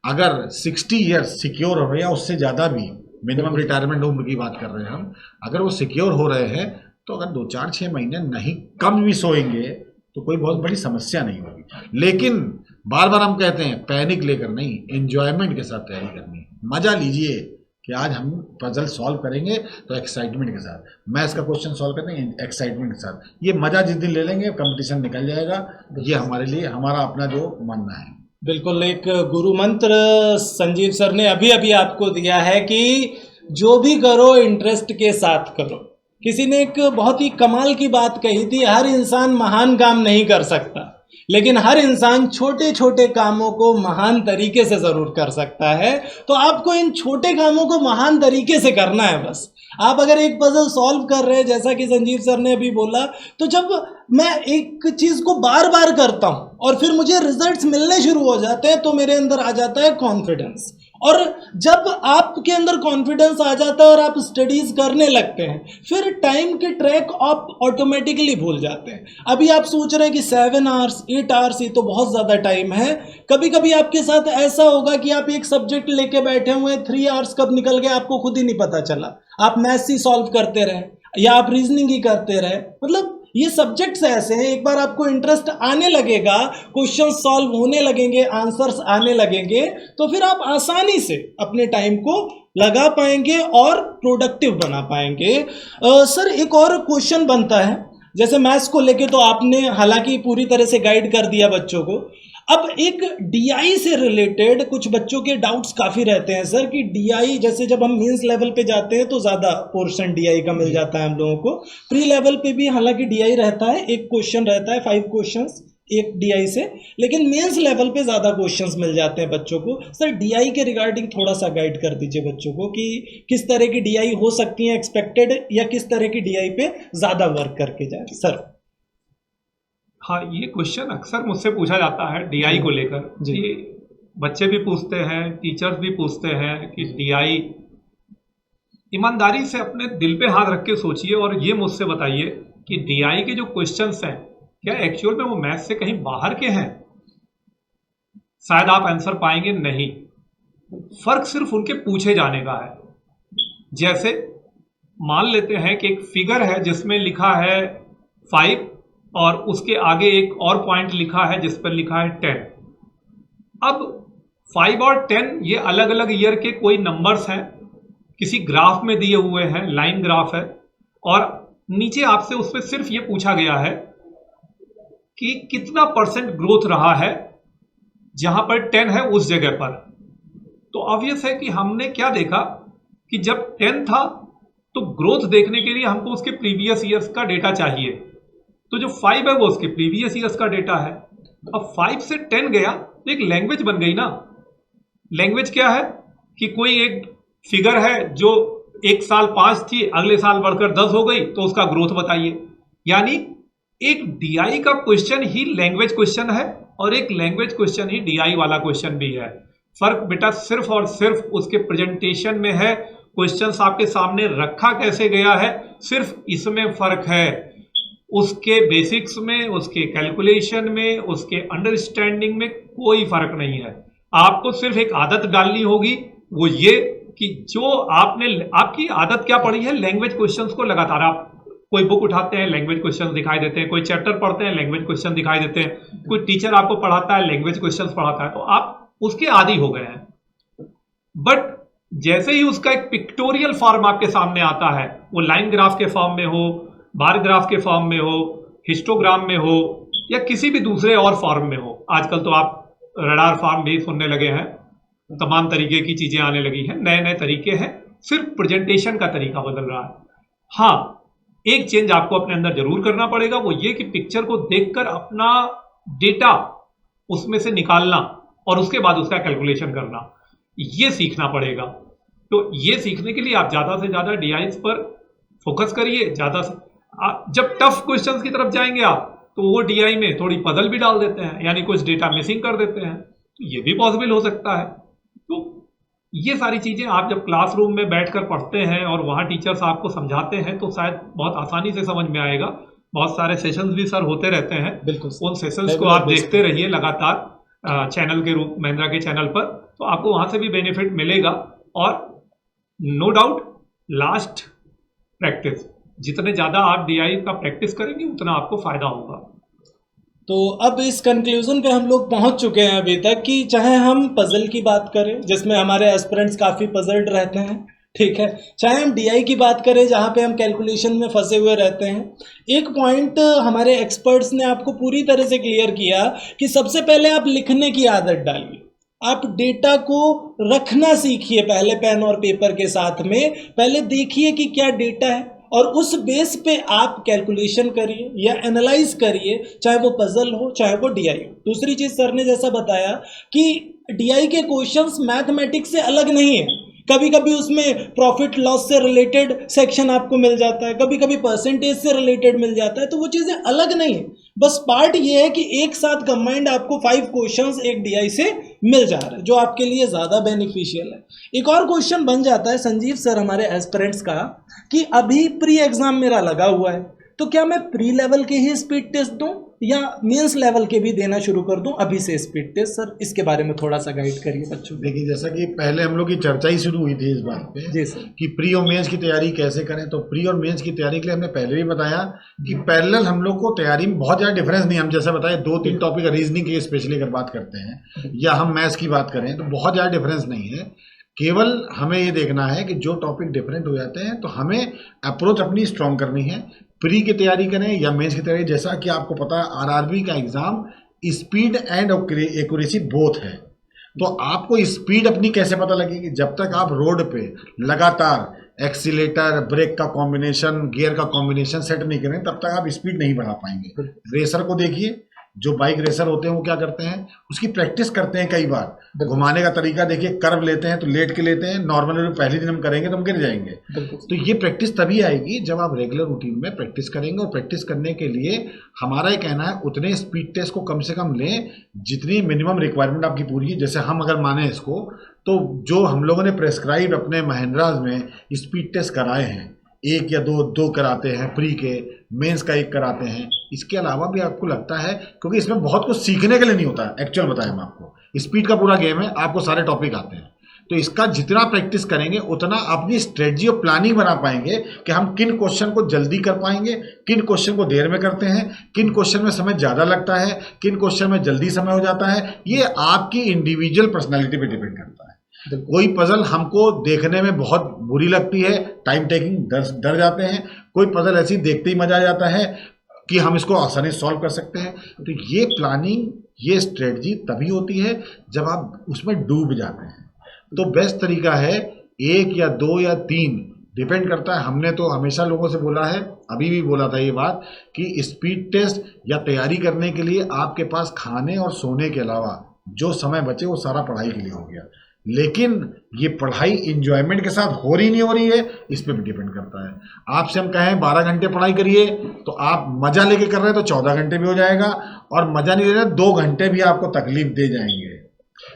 अगर 60 ईयर्स सिक्योर हो रहे हैं या उससे ज़्यादा भी, मिनिमम रिटायरमेंट उम्र की बात कर रहे हैं हम, अगर वो सिक्योर हो रहे हैं तो अगर 2, 4, 6 महीने नहीं कम भी सोएंगे तो कोई बहुत बड़ी समस्या नहीं होगी। लेकिन बार बार हम कहते हैं पैनिक लेकर नहीं, एंजॉयमेंट के साथ तैयारी करनी है। मजा लीजिए कि आज हम पजल सॉल्व करेंगे तो एक्साइटमेंट के साथ, मैथ्स का क्वेश्चन सॉल्व करते हैं एक्साइटमेंट के साथ। ये मजा जिस दिन ले लेंगे कंपटीशन निकल जाएगा। ये हमारे लिए, हमारा अपना जो मानना है। बिल्कुल, एक गुरु मंत्र संजीव सर ने अभी अभी आपको दिया है कि जो भी करो इंटरेस्ट के साथ करो। किसी ने एक बहुत ही कमाल की बात कही थी, हर इंसान महान काम नहीं कर सकता, लेकिन हर इंसान छोटे छोटे कामों को महान तरीके से ज़रूर कर सकता है। तो आपको इन छोटे कामों को महान तरीके से करना है। बस आप अगर एक पजल सॉल्व कर रहे हैं, जैसा कि संजीव सर ने अभी बोला, तो जब मैं एक चीज़ को बार बार करता हूँ और फिर मुझे रिजल्ट्स मिलने शुरू हो जाते हैं तो मेरे अंदर आ जाता है कॉन्फिडेंस। और जब आपके अंदर कॉन्फिडेंस आ जाता है और आप स्टडीज़ करने लगते हैं, फिर टाइम के ट्रैक आप ऑटोमेटिकली भूल जाते हैं। अभी आप सोच रहे हैं कि 7 आवर्स 8 आवर्स ये तो बहुत ज़्यादा टाइम है। कभी कभी आपके साथ ऐसा होगा कि आप एक सब्जेक्ट लेके बैठे हुए, 3 आवर्स कब निकल गए आपको खुद ही नहीं पता चला। आप मैथ्स ही सॉल्व करते रहे या आप रीजनिंग ही करते रहे। मतलब ये सब्जेक्ट्स ऐसे हैं, एक बार आपको इंटरेस्ट आने लगेगा, क्वेश्चन सॉल्व होने लगेंगे, आंसर्स आने लगेंगे, तो फिर आप आसानी से अपने टाइम को लगा पाएंगे और प्रोडक्टिव बना पाएंगे। सर, एक और क्वेश्चन बनता है, जैसे मैथ्स को लेके तो आपने हालांकि पूरी तरह से गाइड कर दिया बच्चों को। अब एक डीआई से रिलेटेड कुछ बच्चों के डाउट्स काफ़ी रहते हैं सर, कि डीआई जैसे जब हम मींस लेवल पे जाते हैं तो ज़्यादा पोर्शन डीआई का मिल जाता है हम लोगों को। प्री लेवल पे भी हालांकि डीआई रहता है, एक क्वेश्चन रहता है, 5 क्वेश्चंस, एक डीआई से, लेकिन मेंस लेवल पे ज़्यादा क्वेश्चंस मिल जाते हैं बच्चों को। सर डीआई के रिगार्डिंग थोड़ा सा गाइड कर दीजिए बच्चों को कि किस तरह की डीआई हो सकती है एक्सपेक्टेड, या किस तरह की डीआई पे ज़्यादा वर्क करके जाए सर। हाँ, ये क्वेश्चन अक्सर मुझसे पूछा जाता है डीआई को लेकर जी। कि बच्चे भी पूछते हैं, टीचर्स भी पूछते हैं कि डीआई, ईमानदारी से अपने दिल पे हाथ रख के सोचिए और ये मुझसे बताइए कि डीआई के जो क्वेश्चंस हैं क्या एक्चुअल में वो मैथ्स से कहीं बाहर के हैं? शायद आप आंसर पाएंगे नहीं। फर्क सिर्फ उनके पूछे जाने का है। जैसे मान लेते हैं कि एक फिगर है जिसमें लिखा है 5 और उसके आगे एक और पॉइंट लिखा है जिस पर लिखा है 10। अब 5 और 10 ये अलग अलग ईयर के कोई नंबर्स हैं, किसी ग्राफ में दिए हुए हैं, लाइन ग्राफ है, और नीचे आपसे उस पर सिर्फ ये पूछा गया है कि कितना % ग्रोथ रहा है जहां पर 10 है उस जगह पर। तो ऑब्वियस है कि हमने क्या देखा कि जब 10 था तो ग्रोथ देखने के लिए हमको उसके प्रीवियस ईयर्स का डेटा चाहिए, तो जो 5 है वो उसके प्रीवियस ईयर्स का डेटा है। अब 5 से 10 गया तो एक लैंग्वेज बन गई ना। लैंग्वेज क्या है कि कोई एक फिगर है जो एक साल 5 थी, अगले साल बढ़कर 10 हो गई, तो उसका ग्रोथ बताइए। यानी एक डीआई का क्वेश्चन ही लैंग्वेज क्वेश्चन है और एक लैंग्वेज क्वेश्चन ही डीआई वाला क्वेश्चन भी है। फर्क बेटा सिर्फ और सिर्फ उसके प्रेजेंटेशन में है, क्वेश्चंस आपके सामने रखा कैसे गया है, सिर्फ इसमें फर्क है। उसके बेसिक्स में, उसके कैलकुलेशन में, उसके अंडरस्टैंडिंग में कोई फर्क नहीं है। आपको सिर्फ एक आदत डालनी होगी, वो ये कि जो आपकी आदत क्या पड़ी है, लैंग्वेज क्वेश्चंस को लगातार आप कोई बुक उठाते हैं, लैंग्वेज क्वेश्चन दिखाई देते हैं, कोई चैप्टर पढ़ते हैं, लैंग्वेज क्वेश्चन दिखाई देते हैं, कोई टीचर आपको पढ़ाता है, लैंग्वेज क्वेश्चन पढ़ाता है, तो आप उसके आदी हो गए हैं। बट जैसे ही उसका एक पिक्टोरियल फॉर्म आपके सामने आता है, वो लाइन ग्राफ के फॉर्म में हो, बार ग्राफ के फॉर्म में हो, हिस्टोग्राम में हो, या किसी भी दूसरे और फॉर्म में हो, आजकल तो आप रडार फॉर्म भी सुनने लगे हैं, तमाम तरीके की चीजें आने लगी हैं, नए नए तरीके हैं, सिर्फ प्रेजेंटेशन का तरीका बदल रहा है। हाँ, एक चेंज आपको अपने अंदर जरूर करना पड़ेगा, वो ये कि पिक्चर को देखकर अपना डेटा उसमें से निकालना और उसके बाद उसका कैलकुलेशन करना, ये सीखना पड़ेगा। तो ये सीखने के लिए आप ज्यादा से ज्यादा डीआईज पर फोकस करिए। ज्यादा से जब टफ क्वेश्चंस की तरफ जाएंगे आप, तो वो डीआई में थोड़ी पजल भी डाल देते हैं, यानी कुछ डेटा मिसिंग कर देते हैं, तो ये भी पॉसिबल हो सकता है। तो ये सारी चीजें आप जब क्लासरूम में बैठकर पढ़ते हैं और वहाँ टीचर्स आपको समझाते हैं तो शायद बहुत आसानी से समझ में आएगा। बहुत सारे सेशंस भी सर होते रहते हैं, बिल्कुल। उन सेशंस को आप देखते रहिए लगातार चैनल के रूप, महिंद्रा के चैनल पर, तो आपको वहाँ से भी बेनिफिट मिलेगा। और नो डाउट लास्ट प्रैक्टिस, जितने ज़्यादा आप डीआई का प्रैक्टिस करेंगे उतना आपको फ़ायदा होगा। तो अब इस कंक्लूजन पे हम लोग पहुंच चुके हैं अभी तक कि चाहे हम पजल की बात करें जिसमें हमारे एस्पिरेंट्स काफ़ी पजल्ड रहते हैं, ठीक है, चाहे हम डीआई की बात करें जहां पे हम कैलकुलेशन में फंसे हुए रहते हैं, एक पॉइंट हमारे एक्सपर्ट्स ने आपको पूरी तरह से क्लियर किया कि सबसे पहले आप लिखने की आदत डालिए, आप डेटा को रखना सीखिए पहले पेन और पेपर के साथ में, पहले देखिए कि क्या डेटा है और उस बेस पे आप कैलकुलेशन करिए या एनालाइज करिए, चाहे वो पजल हो चाहे वो डीआई हो। दूसरी चीज़ सर ने जैसा बताया कि डीआई के क्वेश्चंस मैथमेटिक्स से अलग नहीं है, कभी कभी उसमें प्रॉफिट लॉस से रिलेटेड सेक्शन आपको मिल जाता है, कभी कभी परसेंटेज से रिलेटेड मिल जाता है, तो वो चीज़ें अलग नहीं है। बस पार्ट ये है कि एक साथ कंबाइंड आपको 5 क्वेश्चंस एक डीआई से मिल जा रहा है जो आपके लिए ज़्यादा बेनिफिशियल है। एक और क्वेश्चन बन जाता है संजीव सर हमारे एस्पिरेंट्स का कि अभी प्री एग्जाम मेरा लगा हुआ है, तो क्या मैं प्री लेवल के ही स्पीड टेस्ट दूं या मेंस लेवल के भी देना शुरू कर दूं अभी से स्पीड टेस्ट? सर इसके बारे में थोड़ा सा गाइड करिए बच्चों। देखिए, जैसा कि पहले हम लोग की चर्चा ही शुरू हुई थी इस बात पे जी सर कि प्री और मेंस की तैयारी कैसे करें, तो प्री और मेंस की तैयारी के लिए हमने पहले भी बताया कि पैरेलल हम लोग को तैयारी में बहुत ज़्यादा डिफरेंस नहीं है। हम जैसा बताए 2-3 टॉपिक रीजनिंग की स्पेशली अगर बात करते हैं या हम मैथ्स की बात करें तो बहुत ज़्यादा डिफरेंस नहीं है। केवल हमें ये देखना है कि जो टॉपिक डिफरेंट हो जाते हैं तो हमें अप्रोच अपनी स्ट्रॉन्ग करनी है। प्री की तैयारी करें या मेंस की तैयारी, जैसा कि आपको पता है आरआरबी का exam speed and accuracy both है, तो आपको स्पीड अपनी कैसे पता लगेगी? जब तक आप रोड पे लगातार एक्सीलेटर ब्रेक का कॉम्बिनेशन गियर का कॉम्बिनेशन सेट नहीं करें तब तक आप स्पीड नहीं बढ़ा पाएंगे। रेसर को देखिए, जो बाइक रेसर होते हैं वो क्या करते हैं, उसकी प्रैक्टिस करते हैं कई बार। घुमाने का तरीका देखिए, कर्व लेते हैं तो लेट के लेते हैं, नॉर्मली पहले दिन हम करेंगे तो हम गिर जाएंगे। तो ये प्रैक्टिस तभी आएगी जब आप रेगुलर रूटीन में प्रैक्टिस करेंगे। और प्रैक्टिस करने के लिए हमारा ये कहना है उतने स्पीड टेस्ट को कम से कम लें जितनी मिनिमम रिक्वायरमेंट आपकी पूरी है। जैसे हम अगर माने इसको, तो जो हम लोगों ने प्रेस्क्राइब अपने महिंद्राज में स्पीड टेस्ट कराए हैं, 1 या 2 कराते हैं प्री के, मेंस का 1 कराते हैं। इसके अलावा भी आपको लगता है, क्योंकि इसमें बहुत कुछ सीखने के लिए नहीं होता है, एक्चुअल बताएं हम आपको, स्पीड का पूरा गेम है, आपको सारे टॉपिक आते हैं। तो इसका जितना प्रैक्टिस करेंगे उतना अपनी स्ट्रेटजी और प्लानिंग बना पाएंगे कि हम किन क्वेश्चन को जल्दी कर पाएंगे, किन क्वेश्चन को देर में करते हैं, किन क्वेश्चन में समय ज़्यादा लगता है, किन क्वेश्चन में जल्दी समय हो जाता है। ये आपकी इंडिविजुअल पर्सनैलिटी पे डिपेंड करता है। कोई पजल हमको देखने में बहुत बुरी लगती है, टाइम टेकिंग, डर जाते हैं। कोई पजल ऐसी देखते ही मजा आ जाता है कि हम इसको आसानी से सॉल्व कर सकते हैं। तो ये प्लानिंग, ये स्ट्रेटजी तभी होती है जब आप उसमें डूब जाते हैं। तो बेस्ट तरीका है 1 या 2 या 3, डिपेंड करता है। हमने तो हमेशा लोगों से बोला है, अभी भी बोला था ये बात, कि स्पीड टेस्ट या तैयारी करने के लिए आपके पास खाने और सोने के अलावा जो समय बचे वो सारा पढ़ाई के लिए हो गया। लेकिन ये पढ़ाई इंजॉयमेंट के साथ हो रही नहीं हो रही है, इस पे भी डिपेंड करता है। आपसे हम कहें 12 घंटे पढ़ाई करिए, तो आप मजा लेके कर रहे हैं तो 14 घंटे भी हो जाएगा, और मजा नहीं ले रहे 2 घंटे भी आपको तकलीफ दे जाएंगे।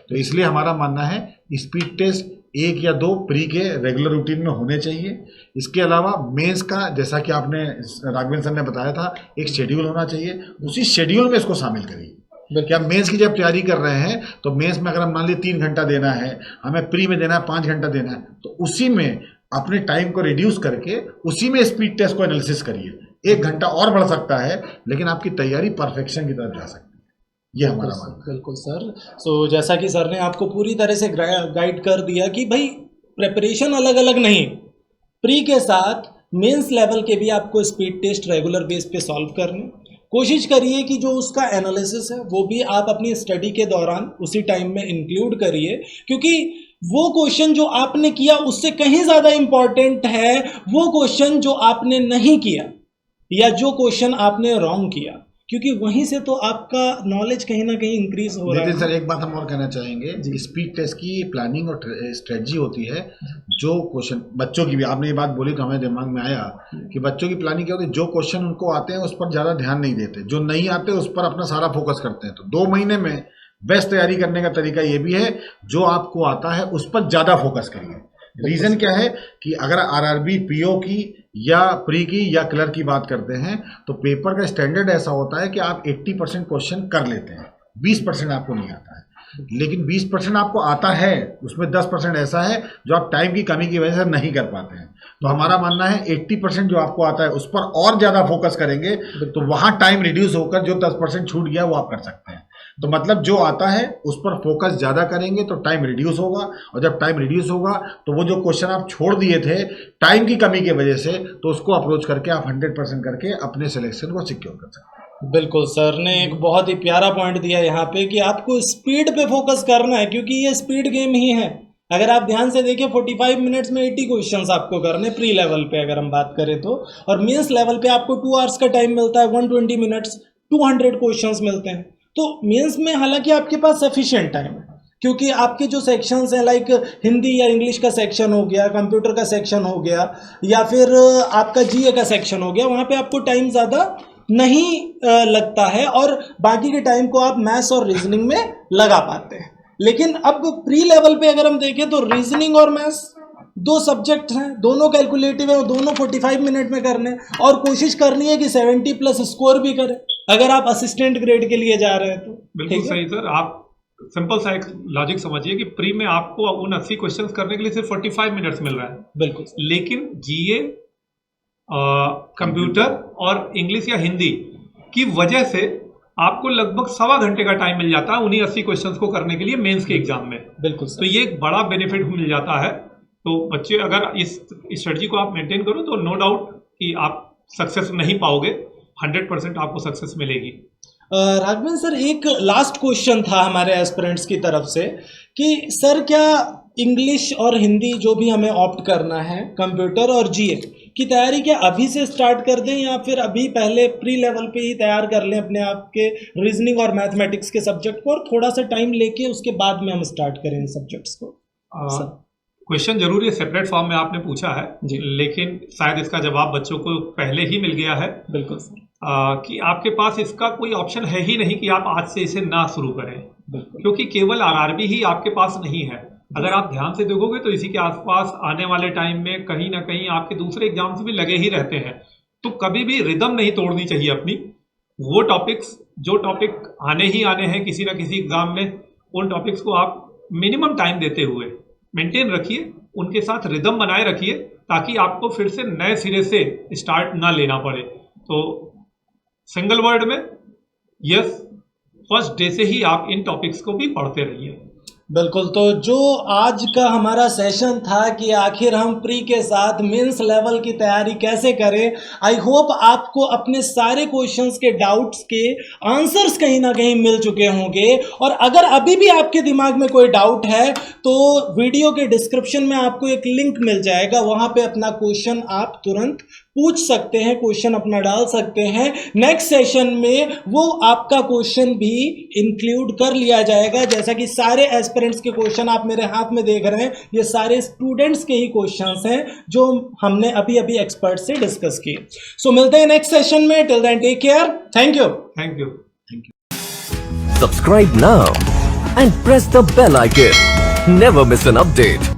तो इसलिए हमारा मानना है स्पीड टेस्ट 1 या 2 प्री के रेगुलर रूटीन में होने चाहिए। इसके अलावा मेंस का, जैसा कि आपने राघवेंद्र सर ने बताया था, एक शेड्यूल होना चाहिए, उसी शेड्यूल में इसको शामिल करिए। क्या मेंस की जब तैयारी कर रहे हैं तो मेंस में अगर हम मान लीजिए 3 घंटा देना है, हमें प्री में देना है 5 घंटा देना है, तो उसी में अपने टाइम को रिड्यूस करके उसी में स्पीड टेस्ट को एनालिसिस करिए। 1 घंटा और बढ़ सकता है, लेकिन आपकी तैयारी परफेक्शन की तरफ जा सकती है। ये हमारा मानना है। बिल्कुल सर। सो जैसा कि सर ने आपको पूरी तरह से गाइड कर दिया कि भाई प्रेपरेशन अलग अलग नहीं, प्री के साथ मेंस लेवल के भी आपको स्पीड टेस्ट रेगुलर बेस पे सॉल्व करने कोशिश करिए कि जो उसका एनालिसिस है वो भी आप अपनी स्टडी के दौरान उसी टाइम में इंक्लूड करिए, क्योंकि वो क्वेश्चन जो आपने किया उससे कहीं ज़्यादा इम्पॉर्टेंट है वो क्वेश्चन जो आपने नहीं किया या जो क्वेश्चन आपने रॉन्ग किया, क्योंकि वहीं से तो आपका नॉलेज कहीं ना कहीं इंक्रीज हो रहा है। लेकिन सर एक बात हम और कहना चाहेंगे, स्पीड टेस्ट की प्लानिंग और स्ट्रेटजी होती है। जो क्वेश्चन बच्चों की भी आपने ये बात बोली तो हमें दिमाग में आया कि बच्चों की प्लानिंग क्या होती है, जो क्वेश्चन उनको आते हैं उस पर ज़्यादा ध्यान नहीं देते, जो नहीं आते उस पर अपना सारा फोकस करते हैं। तो 2 महीने में बेस्ट तैयारी करने का तरीका ये भी है, जो आपको आता है उस पर ज़्यादा फोकस करिए। रीज़न क्या है कि अगर आरआरबी, पीओ की या प्री की या क्लर्क की बात करते हैं तो पेपर का स्टैंडर्ड ऐसा होता है कि आप 80% क्वेश्चन कर लेते हैं, 20% आपको नहीं आता है। लेकिन 20% आपको आता है, उसमें 10% ऐसा है जो आप टाइम की कमी की वजह से नहीं कर पाते हैं। तो हमारा मानना है 80% जो आपको आता है उस पर और ज़्यादा फोकस करेंगे तो वहाँ टाइम रिड्यूस होकर जो 10% छूट गया वो आप कर सकते हैं। तो मतलब जो आता है उस पर फोकस ज़्यादा करेंगे तो टाइम रिड्यूस होगा, और जब टाइम रिड्यूस होगा तो वो जो क्वेश्चन आप छोड़ दिए थे टाइम की कमी की वजह से, तो उसको अप्रोच करके आप 100% करके अपने सिलेक्शन को सिक्योर कर सकते हैं। बिल्कुल सर ने एक बहुत ही प्यारा पॉइंट दिया यहाँ पे कि आपको स्पीड पे फोकस करना है, क्योंकि ये स्पीड गेम ही है। अगर आप ध्यान से देखें 45 मिनट्स में 80 क्वेश्चंस आपको करने प्री लेवल पे अगर हम बात करें तो, और मेंस लेवल पे आपको 2 आवर्स का टाइम मिलता है, 120 मिनट्स 200 क्वेश्चंस मिलते हैं। तो मेंस में हालांकि आपके पास सफिशिएंट टाइम है, क्योंकि आपके जो सेक्शंस हैं लाइक हिंदी या इंग्लिश का सेक्शन हो गया, कंप्यूटर का सेक्शन हो गया, या फिर आपका जीए का सेक्शन हो गया, वहाँ पे आपको टाइम ज़्यादा नहीं लगता है और बाकी के टाइम को आप मैथ्स और रीजनिंग में लगा पाते हैं। लेकिन अब प्री लेवल पे अगर हम देखें तो रीजनिंग और मैथ्स 2 सब्जेक्ट हैं, दोनों कैलकुलेटिव है, दोनों 45 मिनट में करने, और कोशिश करनी है कि 70+ स्कोर भी करें अगर आप असिस्टेंट ग्रेड के लिए जा रहे हैं तो। बिल्कुल सही सर। आप सिंपल सा एक लॉजिक समझिए कि प्री में आपको उन 80 क्वेश्चंस करने के लिए सिर्फ 45 मिनट्स मिल रहा है। बिल्कुल। लेकिन जीए, कंप्यूटर और इंग्लिश या हिंदी की वजह से आपको लगभग 1.25 घंटे का टाइम मिल जाता है उन्हीं 80 क्वेश्चंस को करने के लिए मेंस के एग्जाम में। बिल्कुल। तो ये एक बड़ा बेनिफिट मिल जाता है। तो बच्चे अगर इस स्ट्रेटजी को आप मेंटेन करो तो नो डाउट कि आप सक्सेस नहीं पाओगे, 100% आपको सक्सेस मिलेगी। राघवेंद्र सर एक लास्ट क्वेश्चन था हमारे एस्पिरेंट्स की तरफ से कि सर क्या इंग्लिश और हिंदी जो भी हमें ऑप्ट करना है, कंप्यूटर और जीए, की तैयारी क्या अभी से स्टार्ट कर दें या फिर अभी पहले प्री लेवल पे ही तैयार कर लें अपने आप के रीजनिंग और मैथमेटिक्स के सब्जेक्ट को, और थोड़ा सा टाइम लेके उसके बाद में हम स्टार्ट करें इन सब्जेक्ट्स को? क्वेश्चन जरूर ये सेपरेट फॉर्म में आपने पूछा है जी। लेकिन शायद इसका जवाब बच्चों को पहले ही मिल गया है। बिल्कुल सर। कि आपके पास इसका कोई ऑप्शन है ही नहीं कि आप आज से इसे ना शुरू करें, बिल्कुल। क्योंकि केवल आरआरबी ही आपके पास नहीं है। अगर आप ध्यान से देखोगे तो इसी के आसपास आने वाले टाइम में कहीं ना कहीं आपके दूसरे एग्जाम्स भी लगे ही रहते हैं, तो कभी भी रिदम नहीं तोड़नी चाहिए अपनी। वो टॉपिक्स जो टॉपिक आने ही आने हैं किसी ना किसी एग्जाम में, उन टॉपिक्स को आप मिनिमम टाइम देते हुए मेंटेन रखिए, उनके साथ रिदम बनाए रखिए, ताकि आपको फिर से नए सिरे से स्टार्ट ना लेना पड़े। तो सिंगल वर्ड में यस, फर्स्ट डे से ही आप इन टॉपिक्स को भी पढ़ते रहिए। बिल्कुल। तो जो आज का हमारा सेशन था कि आखिर हम प्री के साथ मेंस लेवल की तैयारी कैसे करें, आई होप आपको अपने सारे क्वेश्चंस के डाउट्स के आंसर्स कहीं ना कहीं मिल चुके होंगे। और अगर अभी भी आपके दिमाग में कोई डाउट है तो वीडियो के डिस्क्रिप्शन में आपको एक लिंक मिल जाएगा, वहां पे अपना क्वेश्चन आप तुरंत पूछ सकते हैं, क्वेश्चन अपना डाल सकते हैं। नेक्स्ट सेशन में वो आपका क्वेश्चन भी इंक्लूड कर लिया जाएगा। जैसा कि सारे एस्पिरेंट्स के क्वेश्चन आप मेरे हाथ में देख रहे हैं, ये सारे स्टूडेंट्स के ही क्वेश्चंस हैं जो हमने अभी अभी एक्सपर्ट से डिस्कस किए। सो मिलते हैं नेक्स्ट सेशन में। Till then take care. Thank you. Thank you. Subscribe now and press the bell icon. Never miss an update.